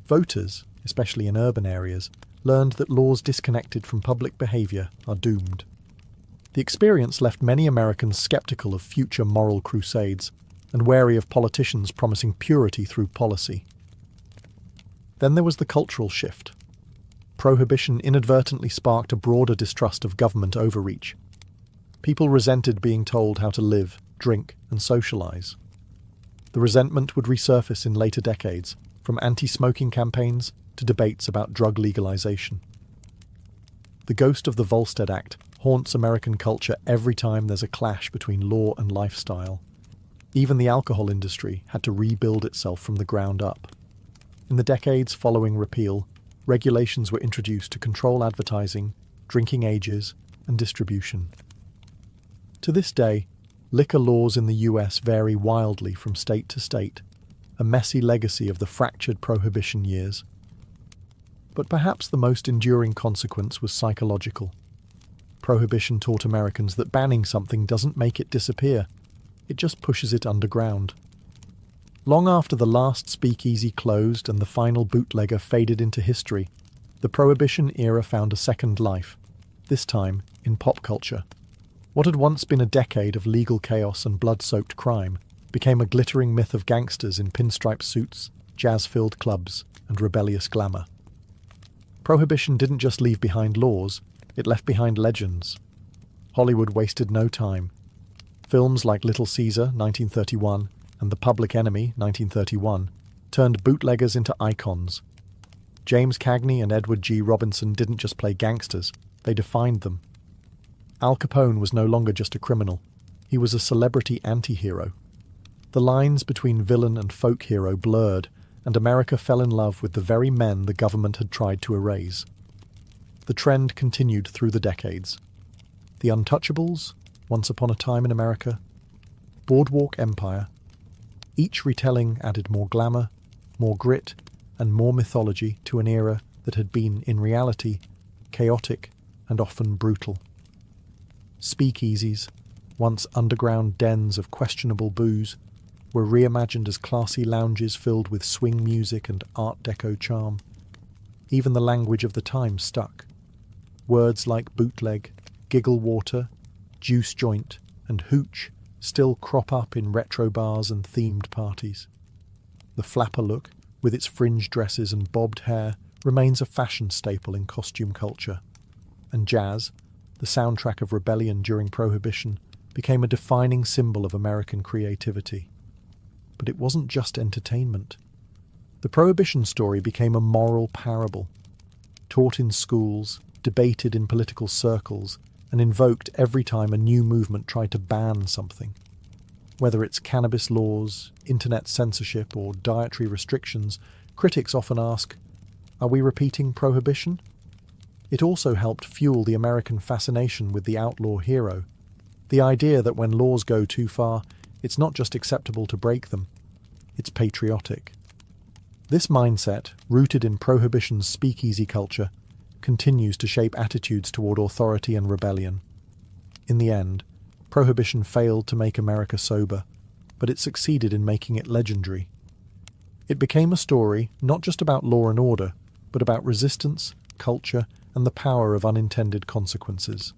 Voters, especially in urban areas, learned that laws disconnected from public behavior are doomed. The experience left many Americans skeptical of future moral crusades and wary of politicians promising purity through policy. Then there was the cultural shift. Prohibition inadvertently sparked a broader distrust of government overreach. People resented being told how to live, drink, and socialize. The resentment would resurface in later decades, from anti-smoking campaigns to debates about drug legalization. The ghost of the Volstead Act haunts American culture every time there's a clash between law and lifestyle. Even the alcohol industry had to rebuild itself from the ground up. In the decades following repeal, regulations were introduced to control advertising, drinking ages, and distribution. To this day, liquor laws in the US vary wildly from state to state, a messy legacy of the fractured Prohibition years. But perhaps the most enduring consequence was psychological. Prohibition taught Americans that banning something doesn't make it disappear, it just pushes it underground. Long after the last speakeasy closed and the final bootlegger faded into history, the Prohibition era found a second life, this time in pop culture. What had once been a decade of legal chaos and blood-soaked crime became a glittering myth of gangsters in pinstripe suits, jazz-filled clubs, and rebellious glamour. Prohibition didn't just leave behind laws, it left behind legends. Hollywood wasted no time. Films like Little Caesar, 1931, and The Public Enemy, 1931, turned bootleggers into icons. James Cagney and Edward G. Robinson didn't just play gangsters, they defined them. Al Capone was no longer just a criminal, he was a celebrity anti-hero. The lines between villain and folk hero blurred, and America fell in love with the very men the government had tried to erase. The trend continued through the decades. The Untouchables, Once Upon a Time in America, Boardwalk Empire. Each retelling added more glamour, more grit, and more mythology to an era that had been, in reality, chaotic and often brutal. Speakeasies, once underground dens of questionable booze, were reimagined as classy lounges filled with swing music and Art Deco charm. Even the language of the time stuck. Words like bootleg, giggle water, juice joint, and hooch still crop up in retro bars and themed parties. The flapper look, with its fringe dresses and bobbed hair, remains a fashion staple in costume culture. And jazz, the soundtrack of rebellion during Prohibition, became a defining symbol of American creativity. But it wasn't just entertainment. The Prohibition story became a moral parable, taught in schools, debated in political circles, and invoked every time a new movement tried to ban something. Whether it's cannabis laws, internet censorship, or dietary restrictions, critics often ask, are we repeating Prohibition? It also helped fuel the American fascination with the outlaw hero. The idea that when laws go too far, it's not just acceptable to break them, it's patriotic. This mindset, rooted in Prohibition's speakeasy culture, continues to shape attitudes toward authority and rebellion. In the end, Prohibition failed to make America sober, but it succeeded in making it legendary. It became a story not just about law and order, but about resistance, culture, and the power of unintended consequences.